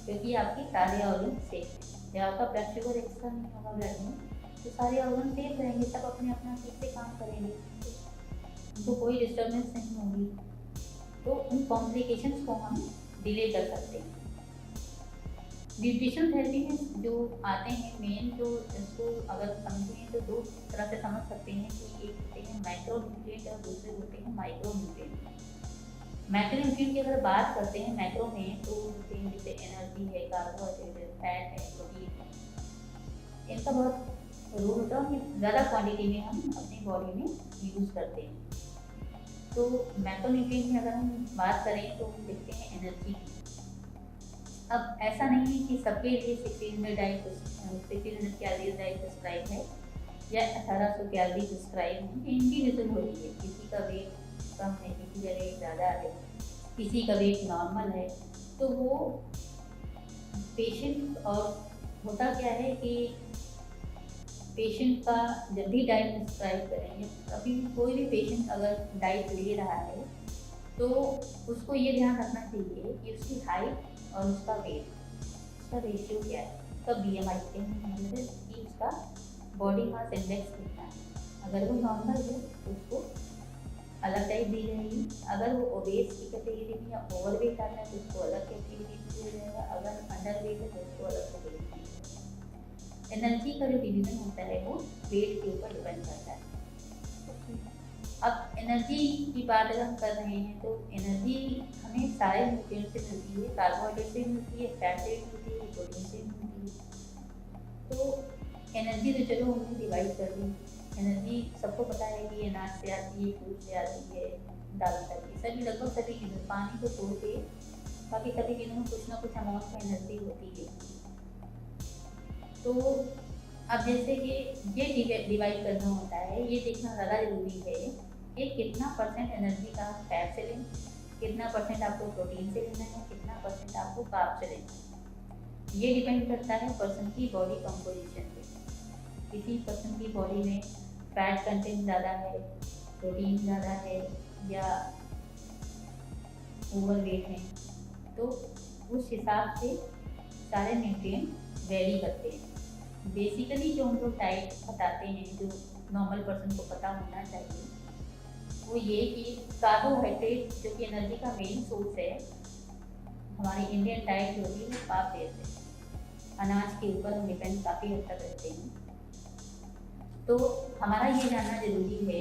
क्योंकि आपके सारे ऑर्गन सेफ हैं। जब आपका ब्लड शुगर एक्स्ट्रा नहीं होगा ब्लड में, तो सारे ऑर्गन सेफ रहेंगे, सब अपने अपना ठीक से काम करेंगे, उनको कोई डिस्टर्बेंस नहीं होगी, तो उन कॉम्प्लिकेशंस को हम डिले कर सकते हैं। न्यूट्रिशन थेरेपी में जो आते हैं मेन, जो इसको अगर समझें तो 2 तरह से समझ सकते हैं कि एक होते हैं मैक्रो न्यूट्रिएंट और दूसरे होते हैं माइक्रो न्यूट्रिएंट। मैक्रो न्यूट्रिएंट की अगर बात करते हैं मैक्रो में, तो होते हैं जैसे एनर्जी है, कार्बोहाइड्रेट है, फैट है, प्रोटीन है, इनका बहुत रोल होता है, ज़्यादा क्वान्टिटी में हम अपनी बॉडी में यूज़ करते हैं। तो मैक्रो न्यूट्रिएंट में अगर हम बात करें तो हम देखते हैं एनर्जी की। अब ऐसा नहीं है कि सबके लिए 1600 कैलोरीज डाइट प्रिस्क्राइब है या 1800 कैलोरी प्रिस्क्राइब है, इंडिविजुअल होती है। किसी का वेट कम है, किसी का वेट ज़्यादा है, किसी का वेट नॉर्मल है, तो वो पेशेंट, और होता क्या है कि पेशेंट का जब भी डाइट प्रिस्क्राइब करेंगे, कभी कोई भी पेशेंट अगर डाइट ले रहा है तो उसको ये ध्यान रखना चाहिए कि उसकी हाइट और उसका वेट, उसका रेशियो क्या है, उसका BMI मतलब कि उसका बॉडी मास इंडेक्स कितना है। अगर वो नॉर्मल है तो उसको अलग टाइप दी जाएगी, अगर वो ओबेस की कैटेगरी में या ओवरवेट आता है तो उसको अलग कैटेगरी दिया जाएगा, अगर अंडर वेट है तो उसको अलग कैटेगरी दी जाएगी। एनर्जी का जो डिवीजन होता है वो वेट के ऊपर डिपेंड करता है। अब एनर्जी की बात अगर हम कर रहे हैं तो एनर्जी हमें सारे न्यूट्रिएंट से मिलती है, कार्बोहाइड्रेट से मिलती है, फैट से मिलती है, प्रोटीन से मिलती है। तो एनर्जी तो चलो हमने डिवाइड कर दी। एनर्जी सबको पता है कि अनाज से आती है, फूड से आती है, दाल से आती है, सभी लगभग सभी चीज़ों, पानी को छोड़ के बाकी सभी चीज़ों में कुछ ना कुछ अमाउंट में एनर्जी होती है। तो अब जैसे कि ये डिवाइड करना होता है, ये देखना ज़्यादा ज़रूरी है कि कितना परसेंट एनर्जी का आप फैट से लें, कितना परसेंट आपको प्रोटीन से लेना है, कितना परसेंट आपको कार्ब से लेना है। ये डिपेंड करता है पर्सन की बॉडी कंपोजिशन पे। किसी पर्सन की बॉडी में फैट कंटेंट ज़्यादा है, प्रोटीन ज़्यादा है या ओवरवेट है, तो उस हिसाब से सारे न्यूट्रिएंट वेरी करते हैं। बेसिकली जो हम लोग डाइट बताते हैं, जो नॉर्मल पर्सन को पता होना चाहिए, वो ये कि कार्बोहाइड्रेट जो कि एनर्जी का मेन सोर्स है, हमारी इंडियन डाइट जो होती है वो कार्ब बेस्ड है। अनाज के ऊपर हम डिपेंड काफ़ी हद तक रहते हैं। तो हमारा ये जानना ज़रूरी है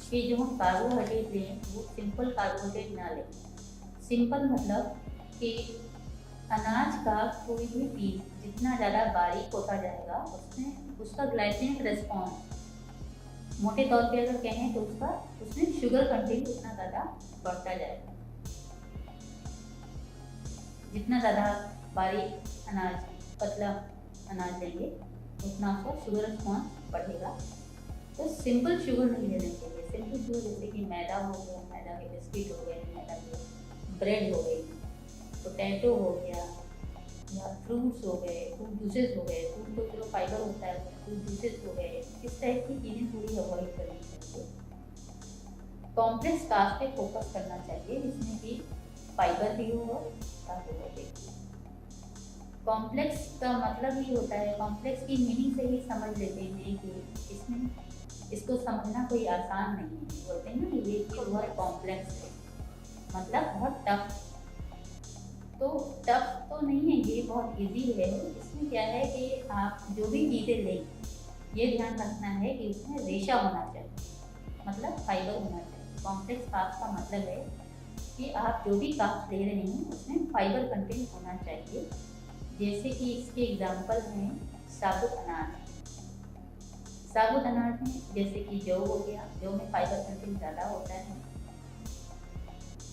कि जो हम कार्बोहाइड्रेट लें वो सिंपल कार्बोहाइड्रेट ना लें। सिंपल मतलब कि अनाज का कोई भी पीस जितना ज़्यादा बारीक होता जाएगा उसमें उसका ग्लाइसेमिक रेस्पॉन्स, मोटे तौर पे अगर कहें तो उसमें शुगर कंटेंट उतना ज़्यादा बढ़ता जाएगा। जितना ज़्यादा बारीक अनाज, पतला अनाज लेंगे उतना उसका शुगर रिस्पॉन्स बढ़ेगा। तो सिंपल शुगर नहीं लेना चाहिए। सिंपल शुगर जैसे कि मैदा हो गया, मैदा के बिस्किट हो गए, मैदा के ब्रेड हो गई, पोटैटो हो गया या फ्रूट्स हो गए, फ्रूट जूसेस हो गए। फ्रूट तो चलो फाइबर होता है, फ्रूट जूसेस हो गए, इस टाइप की चीज़ें थोड़ी अवॉइड करनी चाहिए। कॉम्प्लेक्स कार्ब्स पे फोकस करना चाहिए जिसमें कि फाइबर भी हो और कार्बोहाइड्रेट भी। कॉम्प्लेक्स का मतलब ही होता है, कॉम्प्लेक्स की मीनिंग से ही समझ लेते हैं कि इसमें इसको समझना कोई आसान नहीं है। बोलते हैं ना ये चीज़ बहुत कॉम्प्लेक्स है, मतलब बहुत टफ। तो टफ तो नहीं है, ये बहुत इजी है। इसमें क्या है कि आप जो भी चीज़ें लें ये ध्यान रखना है कि उसमें रेशा होना चाहिए, मतलब फाइबर होना चाहिए। कॉम्प्लेक्स कार्ब्स का मतलब है कि आप जो भी कार्ब्स ले रहे हैं उसमें फाइबर कंटेंट होना चाहिए। जैसे कि इसके एग्जाम्पल हैं साबुत अनाज। साबुत अनाज में जैसे कि जौ हो गया, जौ में फाइबर कंटेंट ज़्यादा होता है।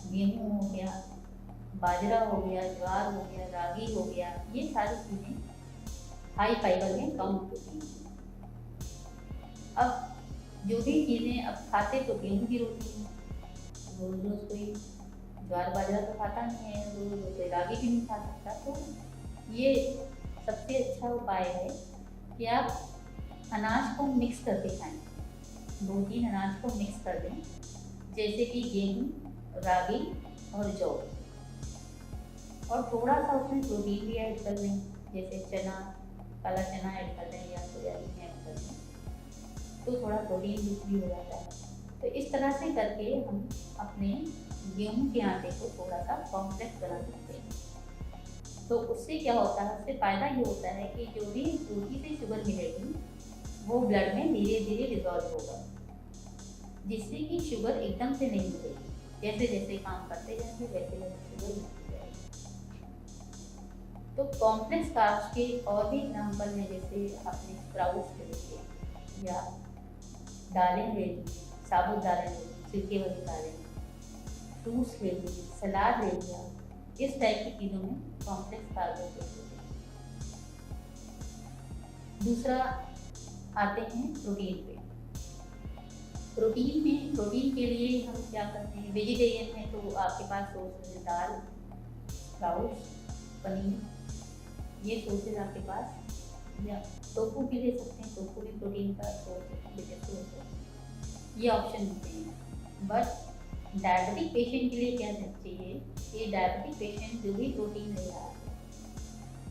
गेहूँ हो गया, बाजरा हो गया, ज्वार हो गया, रागी हो गया, ये सारी चीज़ें हाई फाइबर में काउंट होती हैं। अब जो भी चीज़ें अब खाते तो गेहूँ की रोटी है, रोज़ रोज़ कोई ज्वार बाजरा तो खाता नहीं है, रोज़ रोज़ कोई रागी भी नहीं खा सकता। तो ये सबसे अच्छा उपाय है कि आप अनाज को मिक्स करके खाएं। 2-3 अनाज को मिक्स कर दें, जैसे कि गेहूँ, रागी और जौ, और थोड़ा सा उसमें प्रोटीन भी ऐड कर दें, जैसे चना, काला चना ऐड कर दें या सोयाबीन ऐड कर दें, तो थोड़ा प्रोटीन भी हो जाता है। तो इस तरह से करके हम अपने गेहूँ के आटे को थोड़ा सा कॉम्प्लेक्स बना सकते हैं। तो उससे क्या होता है, उससे फ़ायदा ये होता है कि जो भी रोटी से शुगर मिलेगी वो ब्लड में धीरे धीरे डिजॉल्व होगा, जिससे कि शुगर एकदम से नहीं मिलेगी। जैसे जैसे काम करते जाएंगे वैसे वैसे शुगर मिलती जाएगी। तो कॉम्प्लेक्स कार्ब्स के और भी एग्जाम्पल हैं, जैसे आपने स्प्राउट्स ले लीजिए या दालें ले ली, साबुत दालें ले ली, छिलके वाली दालें, फ्रूट्स ले ली, सलाद ले लिया। इस टाइप की चीज़ों में कॉम्प्लेक्स कार्बोहाइड्रेट होते हैं। दूसरा आते हैं प्रोटीन पे। प्रोटीन के लिए हम क्या करते हैं, वेजिटेरियन है तो आपके पास सोर्सेज है दाल, स्प्राउट्स, पनीर, ये सोर्सेज आपके पास, या टोफू भी ले सकते हैं, टोफू भी प्रोटीन का सोर्स है, ये ऑप्शन होते हैं। बट डायबिटिक पेशेंट के लिए क्या चाहिए कि डायबिटिक पेशेंट जो भी प्रोटीन ले रहा है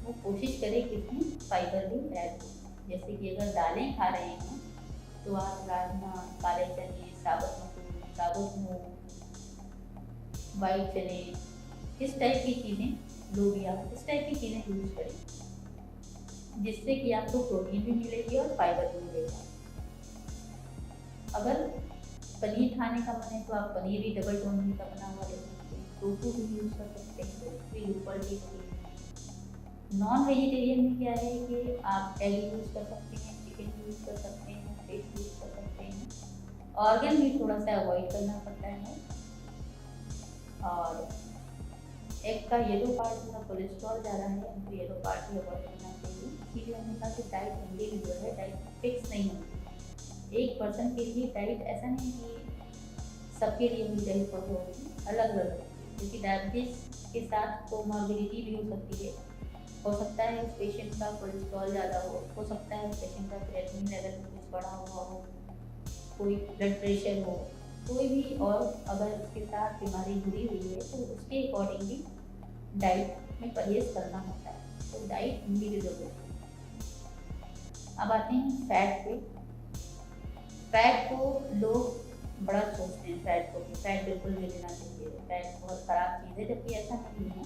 वो कोशिश करे कि उसमें फाइबर भी ऐड हो। जैसे कि अगर दालें खा रहे हैं तो आप राजमा, काले चने, साबुत मसूर, साबुत मूंग, वाइट चने, इस टाइप की चीज़ें, लोबिया, इस टाइप की चीज़ें यूज़ करें, जिससे कि आपको प्रोटीन भी मिलेगी और फाइबर भी मिलेगा। अगर पनीर खाने का मन है तो आप पनीर भी डबल टोन का बना हुआ ले सकते हैं, टोफू भी यूज़ कर सकते हैं, टोफू भी ऊपर भी होती है। नॉन वेजिटेरियन में क्या है कि आप एग यूज़ कर सकते हैं, चिकन यूज़ कर सकते हैं, फिश यूज़ कर सकते हैं। ऑर्गन भी थोड़ा सा अवॉइड करना पड़ता है, और एग का येलो पार्ट थोड़ा कोलेस्ट्रॉल ज़्यादा है, हमको येलो पार्ट भी अवॉइड करना चाहिए। इसीलिए हमने कहा कि डाइट इंडिविजुअल है, डाइट फिक्स नहीं होती। एक पर्सन के लिए डाइट ऐसा नहीं कि सबके लिए भी डाइट फॉलो होगी, अलग अलग होती है, क्योंकि डायबिटीज़ के साथ कोमॉर्बिडिटी भी हो सकती है। हो सकता है उस पेशेंट का कोलेस्ट्रॉल ज़्यादा हो सकता है उस पेशेंट का क्रिएटिनिन लेवल कुछ बढ़ा हुआ हो, कोई ब्लड प्रेशर हो, कोई भी और अगर उसके साथ बीमारी जुड़ी हुई है तो उसके अकॉर्डिंगली डाइट में परहेज करना होता है। तो डाइट इंडिविजुअल होती है। अब आते हैं फैट पे। फैट को लोग बड़ा सोचते हैं, फैट को कि फैट बिल्कुल नहीं लेना चाहिए, फैट बहुत ख़राब चीज़ है, जबकि ऐसा नहीं है।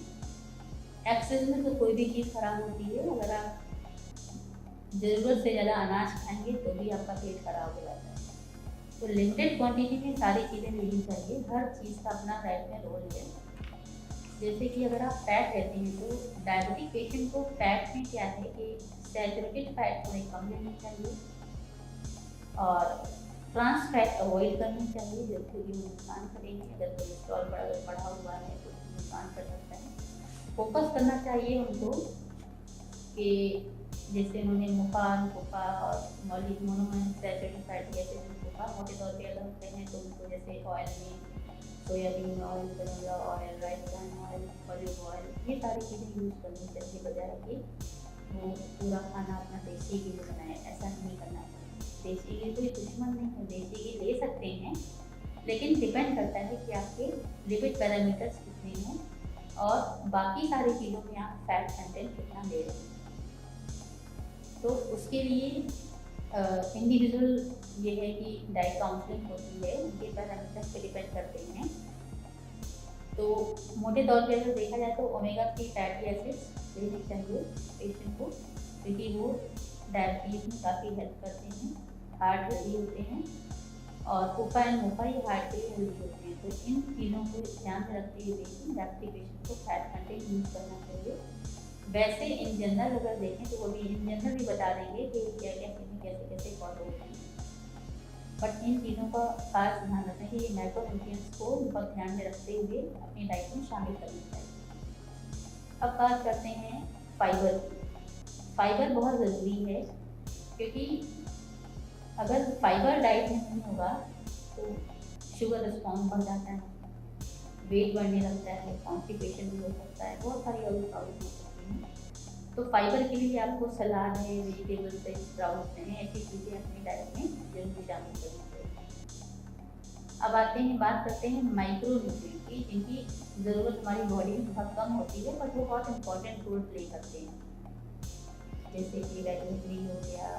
एक्सेस में तो कोई भी चीज़ खराब होती है। अगर आप ज़रूरत से ज़्यादा अनाज खाएंगे तो भी आपका पेट खराब हो जाता है। तो लिमिटेड क्वांटिटी में सारी चीज़ें लेनी चाहिए। हर चीज़ का अपना डाइट में रोल है। जैसे कि अगर आप फैट लेते हैं तो डायबिटिक पेशेंट को फैट में क्या है कि सैचुरेटेड फैट थोड़ी कम लेनी चाहिए और ट्रांस फैट अवॉइड करनी चाहिए, जिससे कि वो नुकसान करेंगे। अगर कोलेस्ट्रॉल बढ़ा हुआ है तो नुकसान कर सकता है। फोकस करना चाहिए उनको कि जैसे उन्होंने मुफान कोपा और मॉलिक मोनोअनसैचुरेटेड फैटी एसिड कोपा मोटे तौर पे अगर होते हैं तो उनको जैसे ऑयल में soybean oil, canola oil, rice bran oil, olive oil, ये सारी चीज़ें यूज़ करनी चाहिए, बजाय कि वो पूरा खाना अपना देसी घी में बनाए। ऐसा नहीं करना चाहिए। देसी घी कोई दुश्मन नहीं है, देसी घी ले सकते हैं, लेकिन डिपेंड करता है कि आपके लिपिड पैरामीटर्स कितने हैं और बाकी सारी चीज़ों में आप फैट कंटेंट कितना ले रहे हैं। तो उसके लिए इंडिविजुअल ये है कि डाइट काउंसलिंग होती है, उनके पैरामीटर्स पे डिपेंड करते हैं। तो मोटे तौर पे अगर देखा जाए तो ओमेगा 3 फैटी एसिड्स लेने चाहिए पेशेंट को, क्योंकि वो डायबिटीज़ में काफ़ी हेल्प करते हैं, हार्ट हेल्दी होते हैं और कोपा एंड मोपा ये हार्ट के लिए हेल्दी होते हैं। तो इन चीज़ों को ध्यान में रखते हुए डायबिटिक पेशेंट को फैट कंटेंट यूज़ करना चाहिए। वैसे इन जनरल अगर देखें तो वो भी इन जनरल भी बता देंगे कि क्या क्या चीज़ें कैसे कैसे फॉलो होती हैं, बट इन चीज़ों का खास ध्यान रखना है कि ये माइक्रोन्यूट्रिएंट्स को बहुत ध्यान में रखते हुए अपनी डाइट में शामिल करना चाहिए। अब बात करते हैं फाइबर की। फाइबर बहुत ज़रूरी है, क्योंकि अगर फाइबर डाइट में नहीं होगा तो शुगर रिस्पॉन्स बढ़ जाता है, वेट बढ़ने लगता है, कॉन्स्टिपेशन भी हो सकता है, बहुत सारी और प्रॉब्लम हो सकती हैं। तो फाइबर के लिए आपको सलाद है, वेजिटेबल्स है, स्प्राउट्स हैं, ऐसी चीज़ें अपनी डाइट में जरूर शामिल करनी चाहिए। अब आते हैं, बात करते हैं माइक्रो न्यूट्रिएंट की, जिनकी ज़रूरत हमारी बॉडी में बहुत कम होती है, बट वो बहुत इंपॉर्टेंट रोल प्ले करते हैं। जैसे कि विटामिन डी हो गया,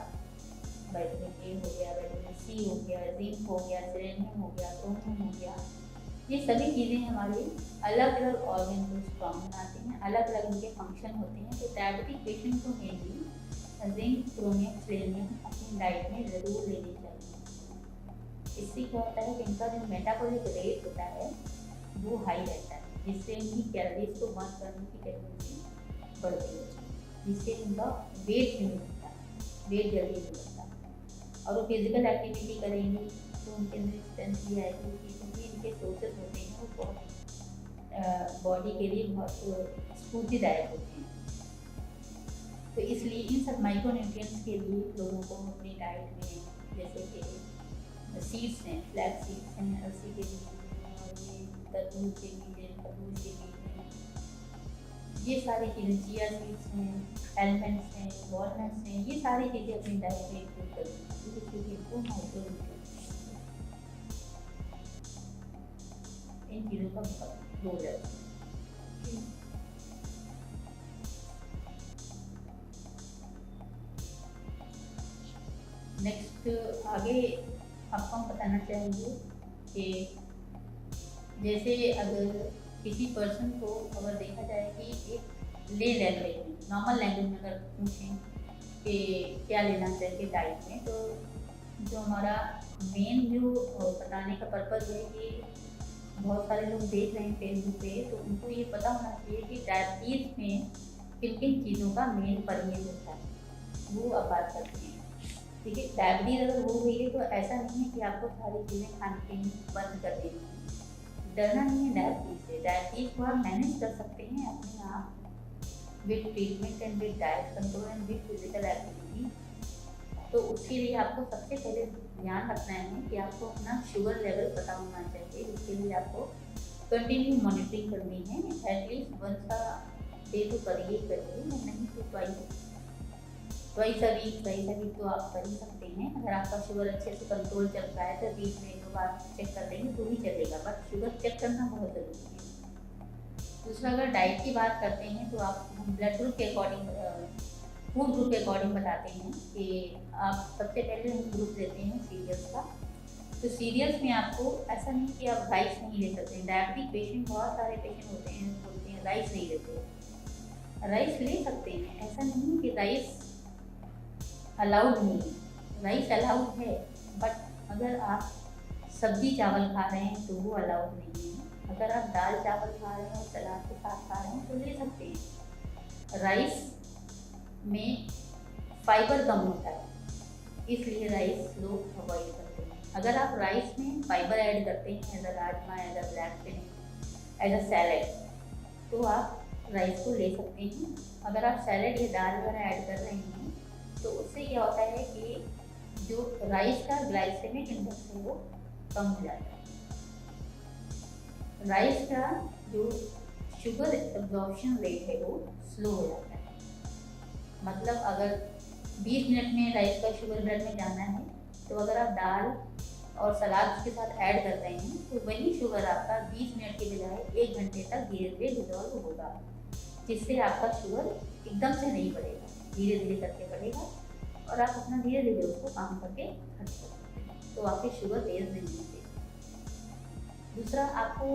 विटामिन ए हो गया, विटामिन सी हो गया, जिंक हो गया, सेलेनियम हो गया, क्रोमियम हो गया। ये सभी चीज़ें हमारे अलग अलग ऑर्गन को स्ट्रॉन्ग बनाती हैं, अलग अलग उनके फंक्शन होते हैं। तो डायबिटिक पेशेंट को मेनली जिंक, क्रोमियम, सेलेनियम अपनी डाइट में ज़रूर लेनी चाहिए। इससे क्या होता है कि इनका जो मेटाबॉलिक रेट होता है वो हाई रहता है, जिससे उनकी कैलोरीज को बर्न करने की कैपेसिटी बढ़ती है, जिससे उनका वेट नहीं बढ़ता, वेट जल्दी नहीं बढ़ता। और वो फिजिकल एक्टिविटी करेंगे तो उनके अंदर स्ट्रेंथ भी आएगी, क्योंकि इनके सोर्सेज होते हैं वो बहुत बॉडी के लिए बहुत स्फूर्तिदायक होते हैं। तो इसलिए इन सब माइक्रो न्यूट्रिएंट्स के लिए लोगों को अपनी डाइट में, जैसे कि सीड्स हैं, फ्लैक्स सीड्स हैं, अलसी के बीज हैं, और ये तरबूज के बीज हैं, खरबूज के बीज हैं, ये सारी चीज़ें, चिया सीड्स हैं, एलमंड्स हैं, वॉलनट्स हैं, ये सारी चीज़ें अपनी डाइट में इंक्लूड करनी चाहिए, जिससे कि इनको माइक्रो न्यूट्रिएंट्स, इन चीज़ों का बहुत रोल है। नेक्स्ट आगे आपको हम बताना चाहेंगे कि जैसे अगर किसी पर्सन को अगर देखा जाए कि एक ले लैंग्वेज में, नॉर्मल लैंग्वेज में अगर पूछें कि क्या लेना चाहिए डाइट में, तो जो हमारा मेन जो बताने का पर्पज़ है कि बहुत सारे लोग देख रहे हैं फेसबुक पे, तो उनको ये पता होना चाहिए कि डायबिटीज़ में किन किन चीज़ों का मेन परहेज होता है, वो अब बात करते हैं। ठीक है, डायबिटीज़ अगर हो गई है तो ऐसा नहीं है कि आपको सारी चीज़ें खाने पीने बंद कर देनी है। डरना नहीं है डायबिटीज़ से, डायबिटीज़ को आप मैनेज कर सकते हैं अपने आप। With treatment and with diet control and with physical activity. तो उसके लिए आपको सबसे पहले ध्यान रखना है कि आपको अपना शुगर लेवल पता होना चाहिए। इसके लिए आपको कंटिन्यू मॉनिटरिंग करनी है, एटलीस्ट वंस अ डे तो करिए नहीं तो ट्वाइस अ वीक तो आप कर ही सकते हैं। अगर आपका शुगर अच्छे से कंट्रोल चल रहा है तो बीच में एक दो बार चेक कर लेंगे तो ही चलेगा, बट शुगर चेक करना बहुत ज़रूरी है। दूसरा, अगर डाइट की बात करते हैं तो आप ब्लड ग्रुप के अकॉर्डिंग, फूड ग्रुप के अकॉर्डिंग बताते हैं कि आप सबसे पहले हम ग्रुप देते हैं सीरियल्स का। तो सीरियल्स में आपको ऐसा नहीं कि आप राइस नहीं ले सकते। डायबिटिक पेशेंट, बहुत सारे पेशेंट होते हैं बोलते हैं राइस नहीं लेते। राइस ले सकते हैं, ऐसा नहीं कि राइस अलाउड नहीं है, राइस अलाउड है, बट अगर आप सब्जी चावल खा रहे हैं तो वो अलाउड नहीं है। अगर आप दाल चावल खा रहे हैं और सलाद के साथ खा रहे हैं तो ले सकते हैं। राइस में फाइबर कम होता है, इसलिए राइस लोग अवॉइड करते हैं। अगर आप राइस में फाइबर ऐड करते हैं, as a rajma, as a black chicken, as a salad, तो आप राइस को ले सकते हैं। अगर आप सैलेड या दाल वगैरह ऐड कर रहे हैं तो उससे क्या होता है कि जो राइस का ग्लाइसेमिक इंडेक्स है वो कम हो जाता है। राइस का जो शुगर एब्जॉर्प्शन रेट है वो स्लो हो जाता है। मतलब अगर 20 मिनट में राइस का शुगर ब्लड में जाना है, तो अगर आप दाल और सलाद के साथ ऐड कर रहे हैं तो वही शुगर आपका 20 मिनट के बजाय 1 घंटे तक धीरे धीरे डिजॉल्व होगा, जिससे आपका शुगर एकदम से नहीं बढ़ेगा, धीरे धीरे करके बढ़ेगा और आप अपना धीरे धीरे उसको काम करके खर्च कर सकते हैं, तो आपके शुगर रेज नहीं होते। दूसरा, आपको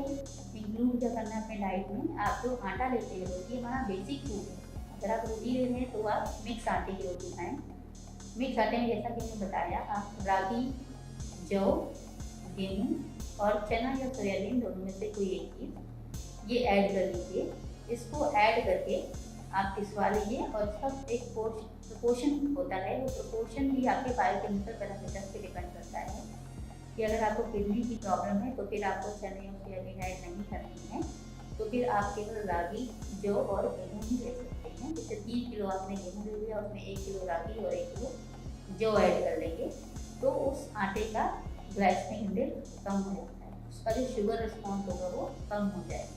इंक्लूड क्या करना है अपने डाइट में, आप जो आटा लेते हैं, रोटी हमारा बेसिक फूड है। अगर आप रोटी ले रहे हैं तो आप मिक्स आटे की रोटी खाएं। मिक्स आटे में जैसा कि मैंने बताया, आप रागी, जौ, गेहूँ और चना या सोयाबीन दोनों में से कोई एक चीज़ ये ऐड कर लीजिए। इसको ऐड करके आप पिसवा लीजिए और सब एक प्रोपोर्शन होता है, वो प्रोपोर्शन भी आपके बायोकेमिकल पैरामीटर्स पे डिपेंड करता है कि अगर आपको किडनी की प्रॉब्लम है तो फिर आपको चने और सोयाबीन ऐड नहीं करनी है, तो फिर आप केवल रागी, जौ और गेहूँ ही ले सकते हैं। जैसे 3 किलो आपने गेहूँ ले लिया, उसमें 1 किलो रागी और 1 किलो जौ ऐड कर लेंगे, तो उस आटे का ग्लाइसेमिक इंडेक्स कम हो जाता है, उसका जो शुगर रिस्पॉन्स होगा वो कम हो जाएगा,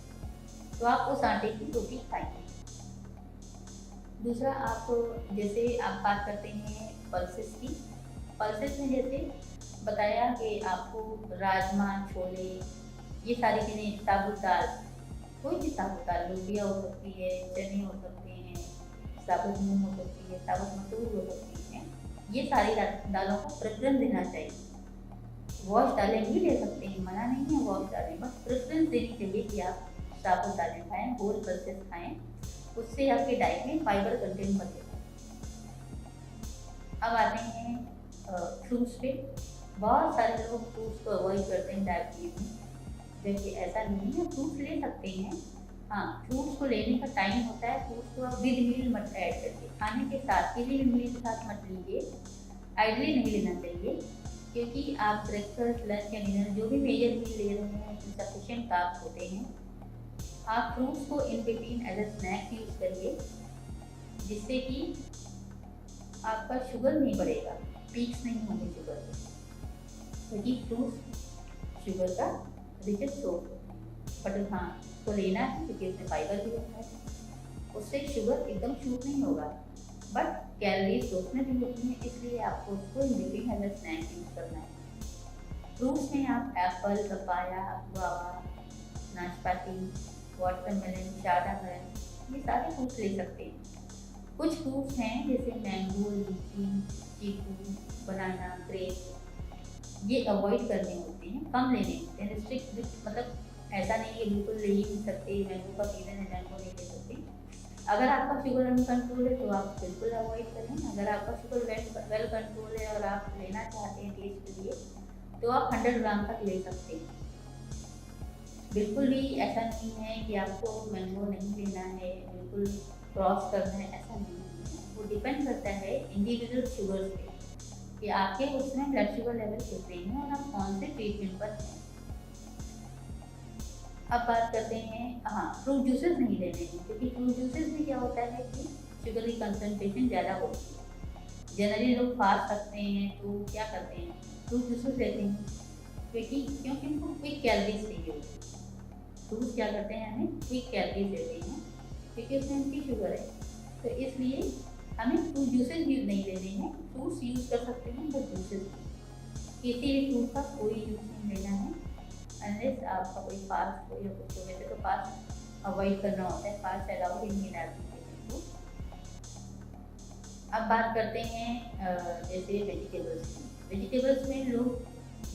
तो आप उस आटे की रोटी खाएंगे। दूसरा, आप जैसे आप बात करते हैं पल्सेस की, पल्सेस में जैसे बताया कि आपको राजमा, छोले, ये सारी चीज़ें, साबुत दाल, कोई भी साबुत दाल, लोबिया हो सकती है, चने हो सकते हैं, साबुत मूंग हो सकती है, साबुत मसूर हो सकती हैं, ये सारी दालों को प्रेफरेंस देना चाहिए। वॉश दालें भी ले सकते हैं, मना नहीं है वॉश दालें, बस प्रेफरेंस देनी चाहिए कि आप साबुत दालें खाएँ, होल पल्सेस खाएँ, उससे आपके डाइट में फाइबर कंटेंट बढ़ेगा। अब आते हैं फ्रूट्स पे। बहुत सारे लोग फ्रूट्स को अवॉइड करते हैं डायबिटीज में, जबकि ऐसा नहीं है, फ्रूट्स ले सकते हैं। हाँ, फ्रूट्स को लेने का टाइम होता है, फ्रूट्स को आप विद मील मत ऐड करके, खाने के साथ, किसी भी मील के साथ मत लीजिए, आइडली नहीं लेना चाहिए, क्योंकि आप ब्रेकफास्ट, लंच या डिनर जो भी मेजर मील ले रहे हैं उसमें सफिशिएंट कार्ब्स होते हैं। आप फ्रूट्स को in between as a snack use करिए, जिससे कि आपका शुगर नहीं बढ़ेगा, पीक्स नहीं होंगे शुगर के, क्योंकि फ्रूट्स शुगर का रिचेस्ट सोर्स होता है। बट हाँ, उसको लेना है क्योंकि उसमें फाइबर भी होता है, उससे शुगर एकदम शूट नहीं होगा, बट कैलोरीज तो उसमें भी होती हैं, इसलिए आपको उसको in between as a snack use करना है। फ्रूट्स में आप एप्पल, पपाया, गुआवा, नाशपाती, वाटरमेलन, शादामेलन, ये सारे फ्रूट्स ले सकते हैं। कुछ फ्रूट्स हैं जैसे मैंगो, लीची, चीकू, बनाना, ग्रेप, ये अवॉइड करने होते हैं, कम लेने होते हैं, रिस्ट्रिक्ट, मतलब ऐसा नहीं है बिल्कुल ले ही नहीं सकते, मैंगो का सीजन है मैंगो नहीं ले सकते। अगर आपका शुगर अनकंट्रोल है तो आप बिल्कुल अवॉइड करें। अगर आपका शुगर वेल कंट्रोल है और आप लेना चाहते हैं टेस्ट के लिए तो आप 100 ग्राम तक ले सकते हैं। बिल्कुल भी ऐसा नहीं है कि आपको मैंगो नहीं लेना है, बिल्कुल क्रॉस करना है, ऐसा नहीं है। वो डिपेंड करता है इंडिविजुअल शुगर्स पे कि आपके उसमें ब्लड शुगर लेवल कितने हैं और आप कौन से ट्रीटमेंट पर हैं। अब बात करते हैं, हाँ, फ्रूट जूसेस नहीं लेने हैं, क्योंकि फ्रूट जूसेस में क्या होता है कि शुगर की कंसनट्रेशन ज़्यादा होती है। जनरली लोग फास्ट रखते हैं तो क्या करते हैं, फ्रूट जूसेस लेते हैं, क्योंकि उनको क्विक कैलोरीज चाहिए होती है। फ्रूट क्या करते हैं, हमें क्विक कैलोरीज देते हैं, क्योंकि उसमें उनकी शुगर है। तो इसलिए हमें फ्रूट जूसेस यूज नहीं लेने हैं। फ्रूट्स यूज़ कर सकते हैं बट जूसेस, किसी भी फ्रूट का कोई जूस नहीं लेना है अनलेस आपका कोई फास्ट हो या कुछ हो। वैसे तो फास्ट अवॉइड करना होता है, फास्ट अलाउड ही नहीं है एप्लीकेशन को। अब बात करते हैं जैसे वेजिटेबल्स की। वेजिटेबल्स में लोग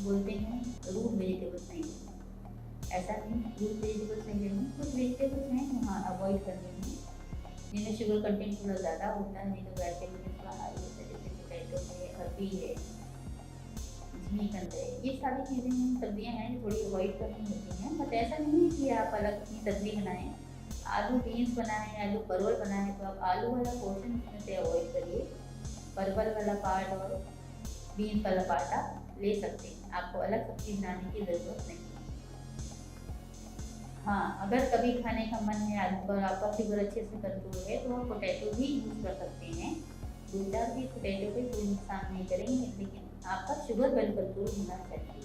बोलते हैं रूट वेजिटेबल्स नहीं लेना। ऐसा नहीं, रूट वेजिटेबल्स नहीं लेनी। कुछ वेजिटेबल्स हैं जो हाँ अवॉइड करनी है, जिनमें शुगर कंटेंट थोड़ा ज़्यादा होता है, नहीं तो वेजिटेबल में थोड़ा हाई होता है, जैसे पोटैटो है, अरबी है, झीकंद है। ये सारी चीज़ें हैं, सब्जियाँ हैं जो थोड़ी अवॉइड करनी होती हैं। बट ऐसा नहीं है कि आप अलग अपनी सब्जी बनाएं। आलू बीन्स बनाएं, आलू परवल बनाएं, तो आप आलू वाला पोर्शन उसमें से अवॉइड करिए। परवल वाला पार्ट और बीन्स वाला पार्ट आप ले सकते हैं, आपको अलग सब्जी बनाने की ज़रूरत नहीं है। हाँ, अगर कभी खाने का मन है आलू पर, आपका शुगर अच्छे से कंट्रोल है, तो आप पोटैटो भी यूज़ कर सकते हैं। 2-4 पीस पोटैटो पे कोई नुकसान नहीं करेंगे, लेकिन आपका शुगर वेल कंट्रोल होना चाहिए।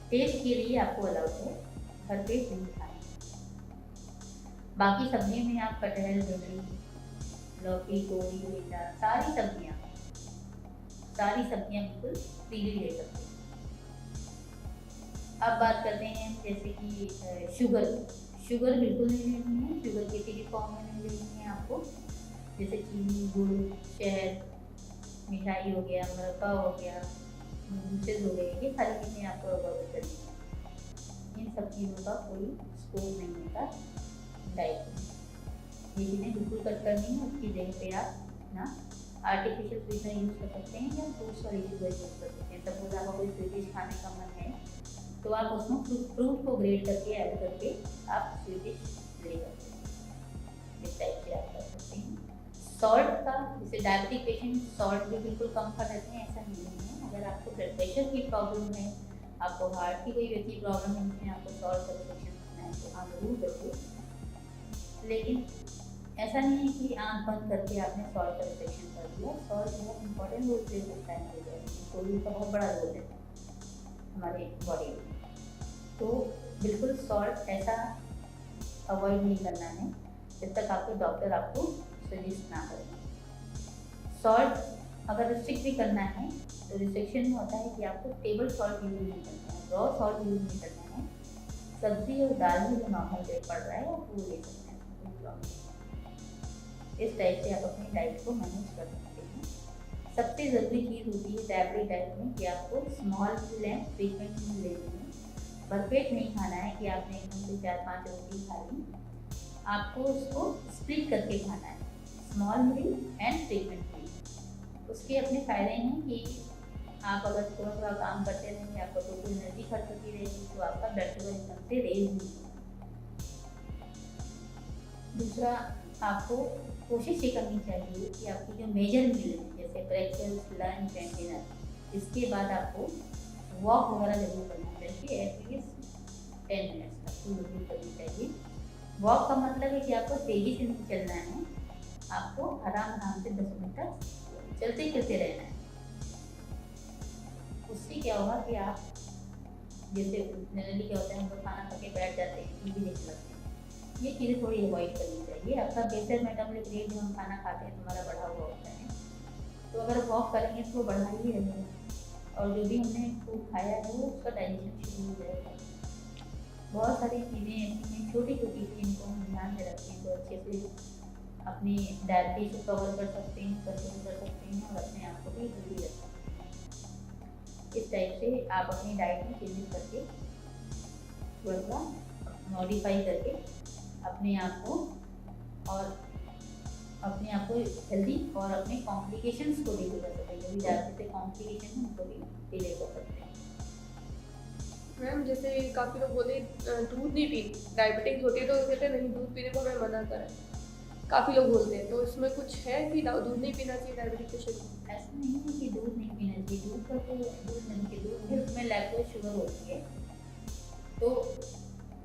टेस्ट के लिए आपको अलाउड है, भर पेट नहीं खाना। बाकी सब्जियों में आप कटहल, भिंडी, लौकी, गोभी, भिंडा, सारी सब्जियां बिल्कुल फ्रीली ले सकते हैं। अब बात करते हैं जैसे कि शुगर बिल्कुल नहीं लेनी है। शुगर किसी भी फॉर्म में नहीं लेनी है आपको, जैसे चीनी, गुड़, शहद, मिठाई हो गया, मुरब्बा हो गया, जूसेस हो गए, ये सारी चीज़ें आपको अवॉइड करनी है। इन सब चीज़ों का कोई स्कोप नहीं होता डाइट में। ये चीज़ें बिल्कुल कट करनी है। उसकी जगह पे आप ना आर्टिफिशियल स्वीटनर यूज़ कर सकते हैं या फ्रूट्स वाली शुगर यूज़ कर सकते हैं। सपोज आपका कोई स्वीट डिश खाने का मन है, तो आप उसमें फ्रूट को ग्रेट करके ऐड करके आप स्वीट डिश ले सकते हैं। इस टाइप से आप कर सकते हैं। सॉल्ट का, जैसे डायबिटिक पेशेंट सॉल्ट भी बिल्कुल कम कर देते हैं, ऐसा नहीं है। अगर आपको ब्लड प्रेशर की प्रॉब्लम है, आपको हार्ट की कोई व्यक्ति प्रॉब्लम है, जिसमें आपको सॉल्ट का रिस्ट्रिक्शन रखना है, तो आप जरूर करिए। लेकिन ऐसा नहीं है कि आँख बंद करके आपने सॉल्ट का रिस्ट्रिक्शन कर दिया। सॉल्ट बहुत इंपॉर्टेंट रोल प्ले करता है हमारे बॉडी में, सोडियम का बहुत बड़ा रोल है हमारे बॉडी में। तो बिल्कुल सॉल्ट ऐसा अवॉइड नहीं करना है जब तक आपके डॉक्टर आपको सजेस्ट ना करें। सॉल्ट अगर रिस्ट्रिक्ट भी करना है तो रिस्ट्रिक्शन में होता है कि आपको टेबल सॉल्ट यूज़ नहीं करना है, रॉ सॉल्ट यूज़ नहीं करना है। सब्जी और दाल में जो नॉर्मल रेट पड़ रहा है आप वो ले सकते हैं, कोई प्रॉब्लम नहीं। इस टाइप से आप अपनी डाइट को मैनेज कर सकते हैं। सबसे ज़रूरी चीज़ होती है डायबिटिक डाइट में कि आपको स्मॉल मील एंड फ्रीक्वेंट मील लेनी है। भरपेट नहीं खाना है कि आपने एकदम से 4-5 रोटी खा ली, आपको उसको स्प्लिट करके खाना है, स्मॉल मील एंड फ्रीक्वेंट मील। उसके अपने फ़ायदे हैं कि आप अगर थोड़ा थोड़ा काम करते रहेंगे, आपको टोटल एनर्जी खर्च होती रहेगी, तो आपका ब्लड शुगर एकदम से रेज नहीं होगा। दूसरा, आपको कोशिश ये करनी चाहिए कि आपकी जो मेजर मील है, जैसे ब्रेकफास्ट, लंच एंड डिनर, इसके बाद आपको वॉक वगैरह जरूर करना चाहिए, एटलीस्ट 10 मिनट्स तक तो जरूर करनी चाहिए। वॉक का मतलब है कि आपको तेज़ी से नहीं चलना है, आपको आराम से 10 मिनट तक चलते फिरते रहना है। उससे क्या होगा कि आप, जैसे जनरली क्या होता है, हम लोग खाना खा के बैठ जाते हैं, टीवी देखने लगते हैं, ये चीज़ें थोड़ी अवॉइड करनी चाहिए। आपका बेसर मेटाबॉलिक रेट जो हम खाना खाते हैं हमारा बढ़ा हुआ होता है, तो अगर वॉक करेंगे तो बढ़ा ही रहेगा, और जो भी हमने फूड खाया है वो उसका डाइजेशन शुरू हो जाएगा। बहुत सारी चीज़ें ऐसी हैं छोटी छोटी सी, इनको हम ध्यान में रखें तो अच्छे से अपनी डायबिटीज को कवर कर सकते हैं, कंट्रोल कर सकते हैं, और अपने आप को भी हेल्दी रख सकते हैं। इस टाइप से आप अपनी डाइट में चेंजेस करके, थोड़ा सा मॉडिफाई करके अपने आप को हेल्दी और अपने कॉम्प्लिकेशंस को डील कर सकते हैं। जो भी डायबिटीज से कॉम्प्लिकेशन है उनको भी डिले कर सकते हैं। मैम जैसे काफ़ी लोग बोले दूध नहीं पी, डायबिटीज होती है तो कहते हैं नहीं दूध पीने को हमें मना करें, काफ़ी लोग बोलते हैं, तो इसमें कुछ है कि दूध नहीं पीना चाहिए डायबिटीज पेशेंट को? ऐसा नहीं है कि दूध नहीं पीना चाहिए, दूध का तो दूध नहीं चाहिए, दूध में उसमें लैक्टोज शुगर होती है, तो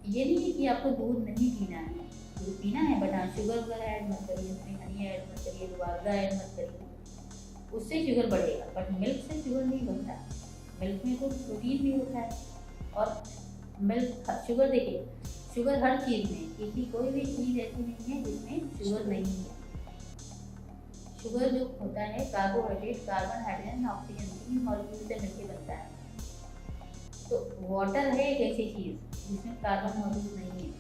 ये नहीं है कि आपको दूध नहीं पीना है, दूध पीना है, बट हाँ शुगर वगैरह ऐड मत करिए, उसमें हनी ऐड मत करिए, रुआवजा ऐड मत करिए, उससे शुगर बढ़ेगा। बट मिल्क से शुगर नहीं बनता, मिल्क में तो प्रोटीन भी होता है। और मिल्क शुगर, देखिए शुगर हर चीज़ में, किसी कोई भी चीज़ ऐसी नहीं है जिसमें शुगर नहीं है। शुगर जो होता है carbohydrate, carbon, hydrogen, oxygen, 3 molecule से मिलकर बनता है। तो वाटर है एक ऐसी चीज़ जिसमें कार्बन मौजूद नहीं है,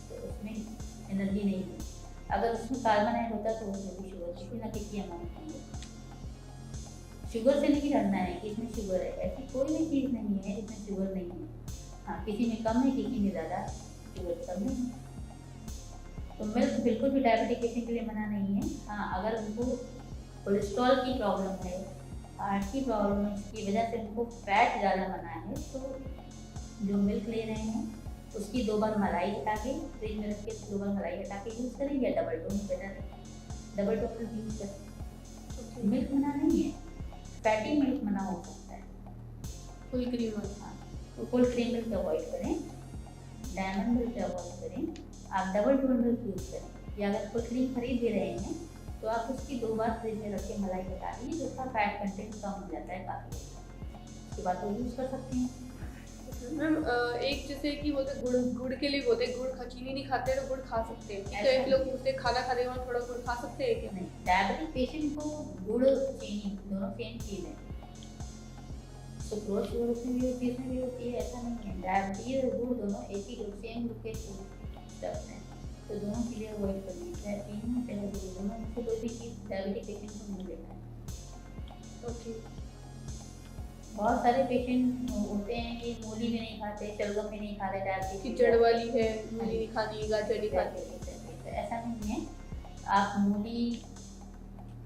तो उसमें एनर्जी नहीं है। अगर उसमें कार्बन ऐड होता तो उसमें भी शुगर किसी ना किसी अमाउंट में होता। शुगर से नहीं डरना है कि इसमें शुगर है, ऐसी कोई भी चीज़ नहीं है जिसमें शुगर नहीं है। हाँ, किसी में कम है, किसी में ज़्यादा, शुगर कम नहीं है। तो मिल्क बिल्कुल भी डायबिटिक पेशेंट के लिए मना नहीं है। हाँ, अगर उनको कोलेस्ट्रॉल की प्रॉब्लम है, हार्ट की प्रॉब्लम है, इसकी वजह से उनको फैट ज़्यादा बना है, तो जो मिल्क ले रहे हैं उसकी 2 बार मलाई हटा के, फ्रिज में रख के 2 बार मलाई हटा के यूज़ करें, या डबल टोन बेटर है, डबल टोन यूज़ करें। मिल्क मना नहीं है, फैटी मिल्क मना हो सकता है। फुल क्रीम वाला। हाँ, तो फुल क्रीम मिल्क अवॉइड करें, डायमंड मिल्क अवॉइड करें, आप डबल टोन मिल्क यूज़ करें। या अगर फुल क्रीम खरीद भी रहे हैं तो आप उसकी 2 बार फ्रिज में रख के मलाई हटा लीजिए, तो उसका फैट कंटेंट कम हो जाता है काफ़ी, उसके बाद वो यूज़ कर सकते हैं। मैम एक जैसे कि बोलते गुड़, गुड़ के लिए बोलते गुड़ चीनी नहीं खाते तो गुड़ खा सकते हैं, तो एक लोग पूछते खाना खाने के बाद थोड़ा गुड़ खा सकते हैं क्या? नहीं, डायबिटिक पेशेंट को गुड़ चीनी दोनों सेम चीज़ है। सुक्रोज शुगर उसमें भी होती है, इसमें भी होती है, ऐसा नहीं है। डायबिटीज और गुड़ दोनों एक ही ग्रुप, सेम ग्रुप के स्टफ्स हैं, तो दोनों चीज़ें अवॉइड करनी है, चाहे चीनी चाहे गुड़, दोनों में से कोई भी चीज़ डायबिटिक पेशेंट को नहीं लेना है। ओके। बहुत सारे पेशेंट होते हैं कि मूली भी नहीं खाते, शलगम भी नहीं खाते, डायबिटीज कि जड़ वाली है, मूली नहीं खानी, गाजर नहीं खानी। तो ऐसा नहीं है, आप मूली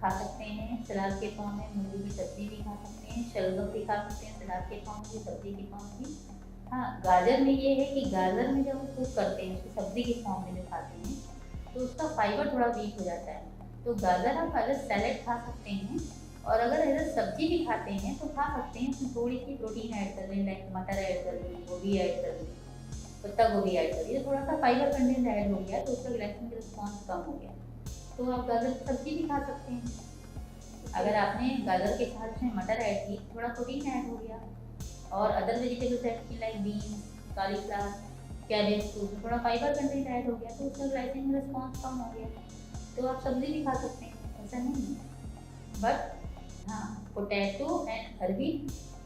खा सकते हैं सलाद के फॉर्म में, मूली की सब्जी भी खा सकते हैं, शलगम भी खा सकते हैं सलाद के फॉर्म में, सब्जी के फॉर्म में। हाँ, गाजर में ये है कि गाजर में जब कुक करते हैं उसको सब्जी के फॉर्म में जो खाते हैं, तो उसका फाइबर थोड़ा वीक हो जाता है, तो गाजर आप एज सैलेड खा सकते हैं। और अगर एज सब्जी भी खाते हैं तो खा सकते हैं, उसमें थोड़ी सी प्रोटीन ऐड कर लें, लाइक मटर ऐड कर लें, गोभी ऐड कर लें, पत्ता गोभी ऐड कर लिया, थोड़ा सा फाइबर कंटेंट ऐड हो गया तो उसका ग्लाइसेमिक रिस्पॉन्स कम हो गया, तो आप गाजर की सब्जी भी खा सकते हैं। अगर आपने गाजर के साथ में मटर ऐड की, थोड़ा प्रोटीन ऐड हो गया, और अदर वेजिटेबल्स ऐड की लाइक बीन्स, कालीफ्लावर, कैबेज, तो उसमें थोड़ा फाइबर कंटेंट ऐड हो गया तो उसका ग्लाइसेमिक रिस्पॉन्स कम हो गया, तो आप सब्जी भी खा सकते हैं, ऐसा नहीं है। बट हाँ, पोटैटो एंड अरबी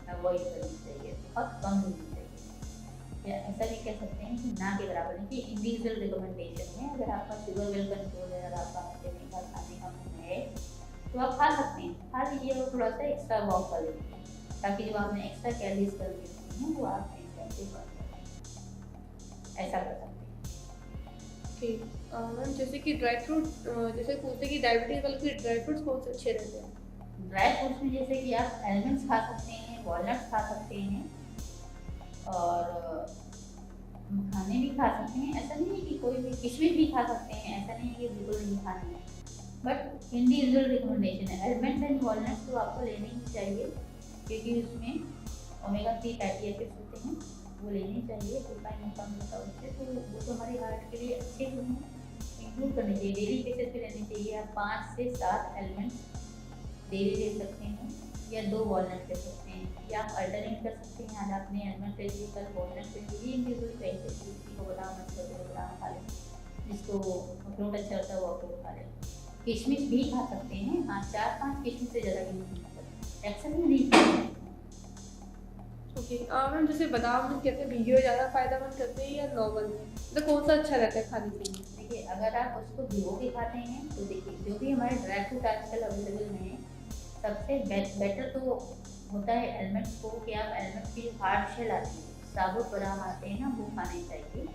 अवॉइड करनी चाहिए, बहुत कम लेनी चाहिए, या ऐसा भी कह सकते हैं कि ना के बराबर नहीं, कि इंडिविजुअल रिकमेंडेशन है। अगर आपका शुगर वेल कंट्रोल है, अगर आपका हफ्ते में का खाने का मन है तो आप खा सकते हैं, खा लीजिए और थोड़ा सा एक्स्ट्रा वॉक कर लीजिए, ताकि जो आपने एक्स्ट्रा कैलोरीज कर दी हैं वो आप कैसे बर्न करें, ऐसा कर सकते हैं। ठीक। मैम जैसे कि ड्राई फ्रूट, जैसे पूछते कि डायबिटीज वालों के ड्राई फ्रूट्स कौन से अच्छे रहते हैं? ड्राई फ्रूट्स में जैसे कि आप एलमंड्स खा सकते हैं, वॉलनट्स खा सकते हैं, और मखाने भी खा सकते हैं। ऐसा नहीं है कि कोई भी, किशमिश भी खा सकते हैं, ऐसा नहीं है कि बिल्कुल नहीं खानी है, बट इंडिविजुअल रिकमेंडेशन है। एलमंड्स एंड वॉलनट्स तो आपको लेने ही चाहिए, क्योंकि उसमें ओमेगा 3 फैटी एसिड्स होते हैं, वो लेने चाहिए, प्रोटीन कम होता है उससे, तो वो तो हमारे हार्ट के लिए अच्छे हैं, इंक्लूड करने चाहिए, डेली बेसिस पे लेने चाहिए। आप 5 से 7 एलमंड्स डेली ले सकते हैं, या 2 वॉलनट ले सकते हैं, या आप अल्टरनेट कर सकते हैं, आज आपने एलमंड ले लिए, कल वॉलनट ले लिए, इंडिविजुअल चॉइस है, किसी को बादाम अच्छा लगता है बादाम खा लें, जिसको अखरोट अच्छा लगता है वो अखरोट खा लें। किशमिश भी खा सकते हैं, हाँ 4-5 किशमिश से ज़्यादा यूज़ नहीं करते, एक्सेस में नहीं करते। ओके। मैम जैसे बादाम कहते हैं भिगे हुए ज़्यादा फायदेमंद करते हैं या नॉर्मल में, तो कौन सा अच्छा रहता है खाने के लिए? देखिए, अगर आप उसको भिगो के खाते हैं तो देखिए, जो भी हमारे ड्राई फ्रूट आजकल अवेलेबल हैं, सबसे बेटर तो होता है एलमंड्स को, कि आप एलमंड्स की जो हार्ड शेल आती है, साबुत बादाम आते हैं ना, वो खाने चाहिए,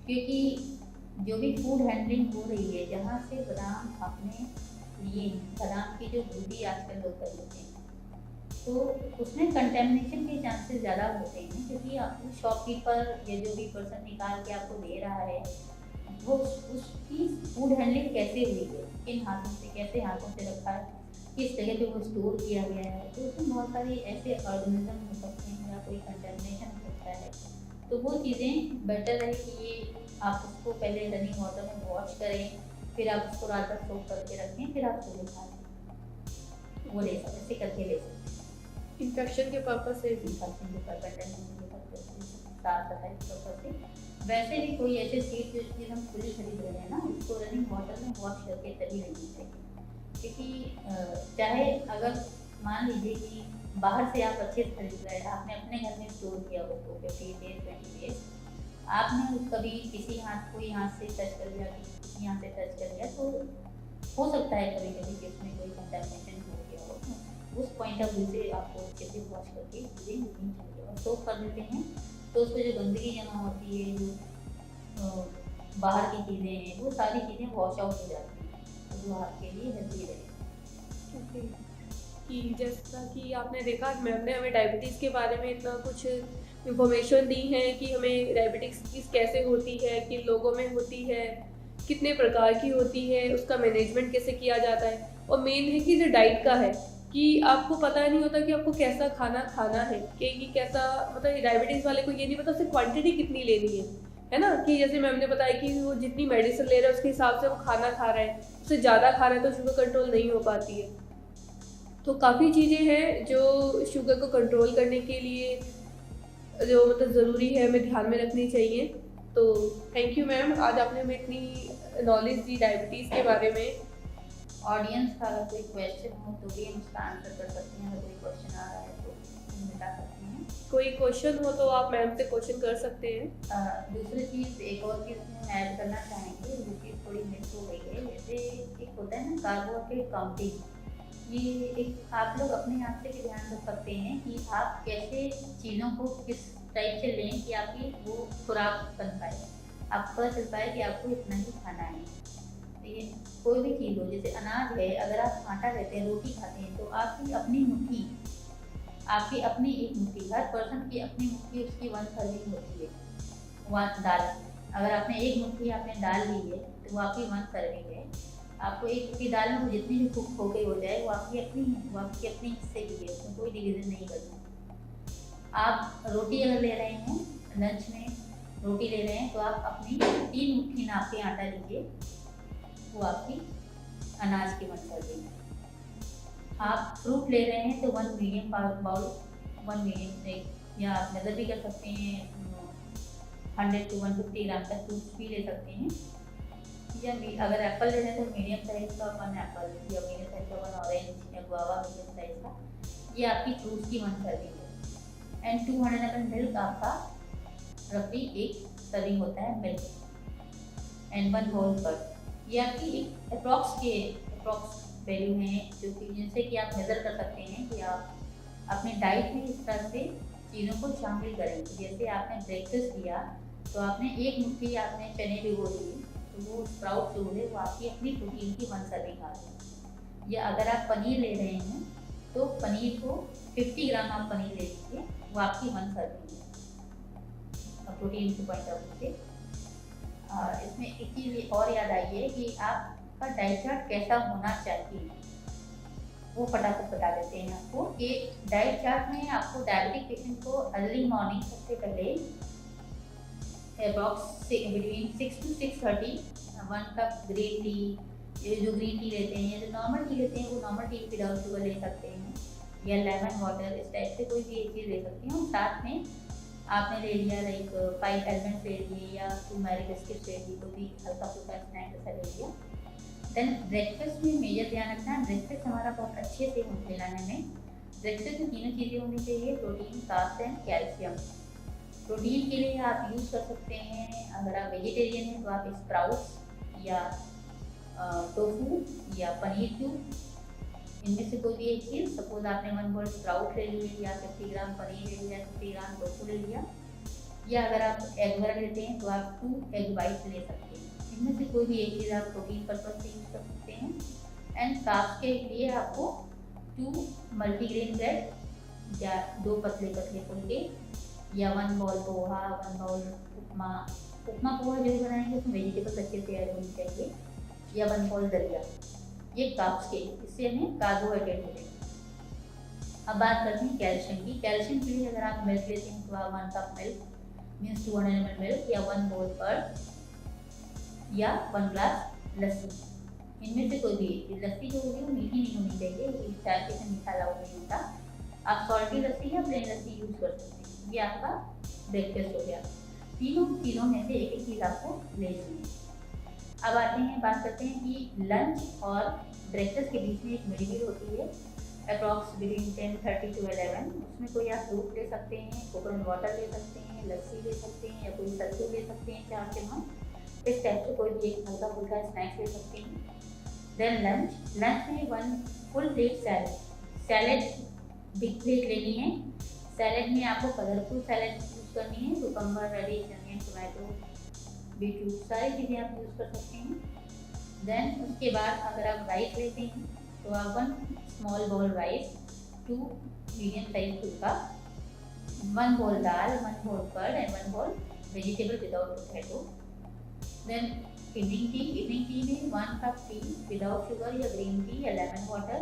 क्योंकि जो भी फूड हैंडलिंग हो रही है, जहाँ से बादाम अपने लिए, बादाम की जो गुदी आजकल लोग कर लेते हैं, तो उसमें कंटेमिनेशन के चांसेस ज़्यादा होते हैं, क्योंकि आपको शॉपकीपर या जो भी पर्सन निकाल के आपको दे रहा है, वो उसकी फूड हैंडलिंग कैसे हुई है, किन हाथों से, कैसे हाथों से रखा है, किस जगह पे वो स्टोर किया गया है, तो उसमें बहुत सारे ऐसे ऑर्गेनिज्म हो सकते हैं या कोई कंटेमिनेशन हो सकता है, तो वो चीज़ें बेटर है कि ये आप उसको पहले रनिंग वाटर में वॉश करें, फिर आप उसको रात भर सोक करके रखें, फिर आप सुबह खा लें। वो ले सकते, ऐसे करके ले सकते हैं। इन्फेक्शन के पर्पज से भी। इन्फेक्शन के पर्पज साफ सफाई के पर्पज से। वैसे भी कोई ऐसे चीज़ हम खुली खरीद रहे हैं ना, उसको रनिंग वाटर में वॉश करके तभी लेनी चाहिए। क्योंकि चाहे अगर मान लीजिए कि बाहर से आप अच्छे से खरीद रहे हैं, आपने अपने घर में स्टोर किया उसको 15 डेज 20 डेज, आपने कभी किसी हाथ कोई हाथ से टच कर लिया, किसी हाथ से टच कर लिया, तो हो सकता है कभी कभी कि उसमें कोई कंटेमिनेशन हो गया हो। उस पॉइंट ऑफ व्यू से आपको अच्छे से वॉश करके चीज़ें लेनी चाहिए। और सोप कर देते हैं तो उसमें जो गंदगी जमा होती है, जो बाहर की चीज़ें हैं, वो सारी चीज़ें वॉश आउट हो जाती हैं, तो वो आपके लिए हेल्दी रहेगा। ओके, कि जैसा कि आपने देखा मैम ने हमें डायबिटीज़ के बारे में इतना कुछ इंफॉर्मेशन दी है कि हमें डायबिटीज़ कैसे होती है, किन लोगों में होती है, कितने प्रकार की होती है, उसका मैनेजमेंट कैसे किया जाता है, और मेन है कि जो डाइट का है कि आपको पता नहीं होता कि आपको कैसा खाना खाना है, कि कैसा, मतलब डायबिटीज़ वाले को ये नहीं पता उससे क्वांटिटी कितनी लेनी है ना। कि जैसे मैम ने बताया कि वो जितनी मेडिसिन ले रहा है उसके हिसाब से वो खाना खा रहा है, उससे ज़्यादा खा रहा है तो शुगर कंट्रोल नहीं हो पाती है। तो काफ़ी चीज़ें हैं जो शुगर को कंट्रोल करने के लिए जो मतलब ज़रूरी है, हमें ध्यान में रखनी चाहिए। तो थैंक यू मैम, आज आपने हमें इतनी नॉलेज दी डायबिटीज़ के बारे में। ऑडियंस का अगर कोई क्वेश्चन हो तो भी हम उसका आंसर कर सकते हैं। अगर कोई क्वेश्चन आ रहा है तो हम बता सकते हैं। कोई क्वेश्चन हो तो आप मैम से क्वेश्चन कर सकते हैं। दूसरी चीज़, एक और चीज़ हम ऐड करना चाहेंगे जो चीज़ थोड़ी मिस हो गई है। जैसे एक होता है ना कार्बोहाइड्रेट काउंटिंग, ये एक आप लोग अपने आप से भी ध्यान रख सकते हैं कि आप कैसे चीज़ों को किस टाइप से लें कि आपकी वो खुराक बन पाए, आपको पता चल पाए कि आपको इतना ही खाना है। ये कोई भी चीज़ हो, जैसे अनाज है, अगर आप आटा लेते हैं, रोटी खाते हैं, तो आपकी अपनी मुट्ठी, आपकी अपनी एक मुट्ठी, हर पर्सन की अपनी मुट्ठी, उसकी 1 सर्विंग होती है। वहाँ दाल, अगर आपने एक मुट्ठी आपने दाल ली है तो वो आपकी 1 सर्विंग है। आपको एक मुट्ठी दाल में वो जितनी भी कुक हो गई हो जाए, वो आपकी अपनी है, वो आपकी अपनी हिस्से की है, उसमें कोई डिवीजन नहीं करना। आप रोटी अगर ले रहे हैं, लंच में रोटी ले रहे हैं, तो आप अपनी 3 मुट्ठी नाप के आटा लीजिए, वो आपकी अनाज की 1 सर्विंग है। आप फ्रूट ले रहे हैं तो 1 मीडियम बाउल, 1 मीडियम, या आप मेजर भी कर सकते हैं, 100 to 150 ग्राम तक फ्रूट्स भी ले सकते हैं। या अगर एप्पल ले रहे हैं तो मीडियम साइज का 1 एप्पल, या मीडियम साइज का 1 ऑरेंज, या गुआवा मीडियम साइज का, ये आपकी फ्रूट्स की 1 सर्विंग है। एंड 200 ml मिल्क आपका रफली 1 सर्विंग होता है मिल्क, एंड 1 होल कर्ड। ये आपकी एक अप्रॉक्स वैल्यू है, जो कि जिनसे कि आप मेज़र कर सकते हैं कि आप अपने डाइट में इस तरह से चीज़ों को शामिल करेंगे। जैसे आपने ब्रेकफास्ट किया तो आपने 1 मुट्ठी आपने चने भिगो लिए, तो वो स्प्राउट जो है वो आपकी अपनी प्रोटीन की 1 सर्विंग आ गई। या अगर आप पनीर ले रहे हैं तो पनीर को 50 ग्राम आप पनीर ले लीजिए, वो आपकी 1 सर्विंग है प्रोटीन के पॉइंट ऑफ व्यू से। इसमें एक चीज़ और याद आई है कि आपका डाइट चार्ट कैसा होना चाहिए, वो फटाफट बता देते हैं आपको। कि डाइट चार्ट में आपको डायबिटिक पेशेंट को अर्ली मॉर्निंग सबसे पहले approx between 6 to 6:30 1 cup green tea, ये जो ग्रीन टी लेते हैं, जो नॉर्मल टी लेते हैं, वो नॉर्मल टी विदाउट शुगर ले सकते हैं, या लेमन वाटर, इस टाइप से कोई भी एक चीज़ ले सकते हैं। और साथ में आपने ले लिया लाइक 5 एलमंड्स ले लिए, या 2 मैरी बिस्किट्स ले लिए, तो भी हल्का फुल्का स्नैक ऐसा ले लिया। देन ब्रेकफास्ट में मेजर ध्यान रखना है, ब्रेकफास्ट हमारा बहुत अच्छे से लेना है हमें। ब्रेकफास्ट में 3 चीज़ें होनी चाहिए, protein, carbs and calcium. Protein के लिए आप यूज़ कर सकते हैं, अगर आप वेजिटेरियन हैं तो आप स्प्राउट्स या टोफू या पनीर क्यूब, इनमें से कोई भी एक चीज़। सपोज आपने 1 बोल स्प्राउट ले लिए, या 50 ग्राम पनीर ले लिया, 50 ग्राम टोफू ले लिया, या अगर आप एग वगैरह लेते हैं तो आप 2 एग वाइट ले सकते हैं। इनमें से कोई भी एक चीज़ आप प्रोटीन पर्पज से यूज़ कर सकते हैं। एंड कार्ब्स के लिए आपको 2 मल्टीग्रेन ब्रेड, या 2 पतले पतले फुलके, या 1 बाउल पोहा, 1 बाउल उपमा पोहा जो बनाएंगे उसमें वेजिटेबल्स अच्छे से ऐड होनी चाहिए, या 1 बाउल दलिया। ये कार्ब्स के, इससे हमें कार्बोहाइड्रेट मिलेगा। अब बात करते हैं कैल्शियम की। कैल्शियम के लिए अगर आप मिल्क लेते हैं तो आप 1 cup milk, means 200 ml milk या 1 बोल पर या 1 ग्लास लस्सी। इनमें से कोई भी लस्सी जो होगी वो मीठी नहीं होनी चाहिए, क्योंकि चाय के में मीठा अलाउड नहीं होता। आप सॉल्टी लस्सी या प्लेन लस्सी यूज़ कर सकते हैं। ये आपका ब्रेकफास्ट हो गया। तीनों चीज़ों में से एक एक चीज़ आपको ले लीजिए। अब आते हैं, बात करते हैं कि लंच और ब्रेकफास्ट के बीच में एक मिड मील होती है अप्रॉक्स बिटवीन 10:30 to 11। उसमें कोई आप फ्रूट ले सकते हैं, कोकोनट वाटर ले सकते हैं, लस्सी ले सकते हैं, या कोई सत्तू ले सकते हैं 4 चम्मच। इस टाइप से कोई भी एक हल्का फुल्का स्नैक्स ले सकते हैं। देन लंच में 1 full plate salad big plate लेनी है। सैलेड में आपको कलरफुल सैलेड यूज़ करनी है, cucumber, radish, onion, tomato, beetroot, सारी चीज़ें आप यूज़ कर सकते हैं। देन उसके बाद अगर आप राइस लेते हैं तो आप 1 small ball rice, 2 medium size फुल्का, 1 बोल दाल, 1 बोल curd and 1 bowl vegetable without potato. Then evening tea में 1 कप टी विदाउट शुगर या ग्रीन टी या लेमन वाटर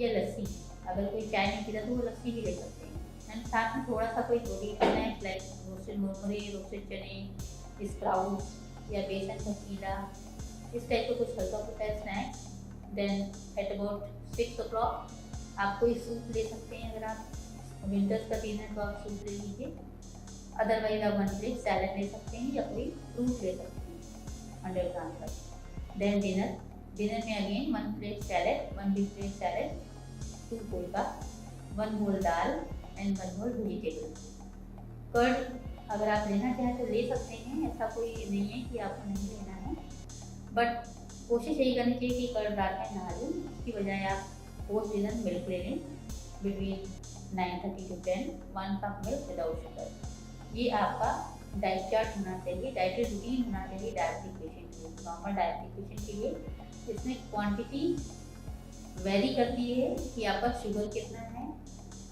या लस्सी। अगर कोई चाय नहीं पीता तो वो लस्सी भी ले सकते हैं। एंड साथ में थोड़ा सा कोई प्रोटीन स्नैक्स लाइक रोस्टेड मुरमुरे, रोस्टेड चने, स्प्राउट्स या बेसन का चीला, इस टाइप का कुछ हल्का फुल्का snacks. Then at about 6 o'clock आप कोई सूप ले सकते हैं। अगर आप विंटर्स का सीजन है तो आप सूप ले लीजिए, अदरवाइज आप 1 प्लेट सैलड ले सकते हैं या कोई फ्रूट ले सकते हैं 100 ग्राम तक। देन डिनर में again 1 plate salad, 1 big plate salad, 2 फुल्का, 1 बोल दाल एंड 1 बोल वेजिटेबल। कर्ड अगर आप लेना चाहें तो ले सकते हैं, ऐसा कोई नहीं है कि आपको नहीं लेना है, बट कोशिश यही करनी चाहिए कि कर्ड रात में ना लें। इसकी बजाय आप पोस्ट डिनर मिल्क ले लें between 9:30 to 10, 1 cup milk without sugar. ये आपका डाइट चार्ट होना चाहिए, डाइटरी रूटीन होना चाहिए डायबिटिक पेशेंट के लिए, नॉर्मल डायबिटिक पेशेंट के लिए। इसमें क्वांटिटी वेरी करती है कि आपका शुगर कितना है,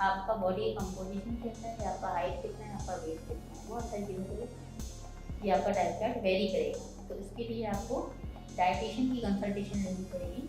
आपका बॉडी कंपोजिशन कैसा है, आपका हाइट कितना है, आपका वेट कितना है, बहुत सारी चीज़ों को ये आपका डाइट चार्ट वेरी करेगा। तो इसके लिए आपको डाइटिशियन की कंसल्टेशन लेनी पड़ेगी।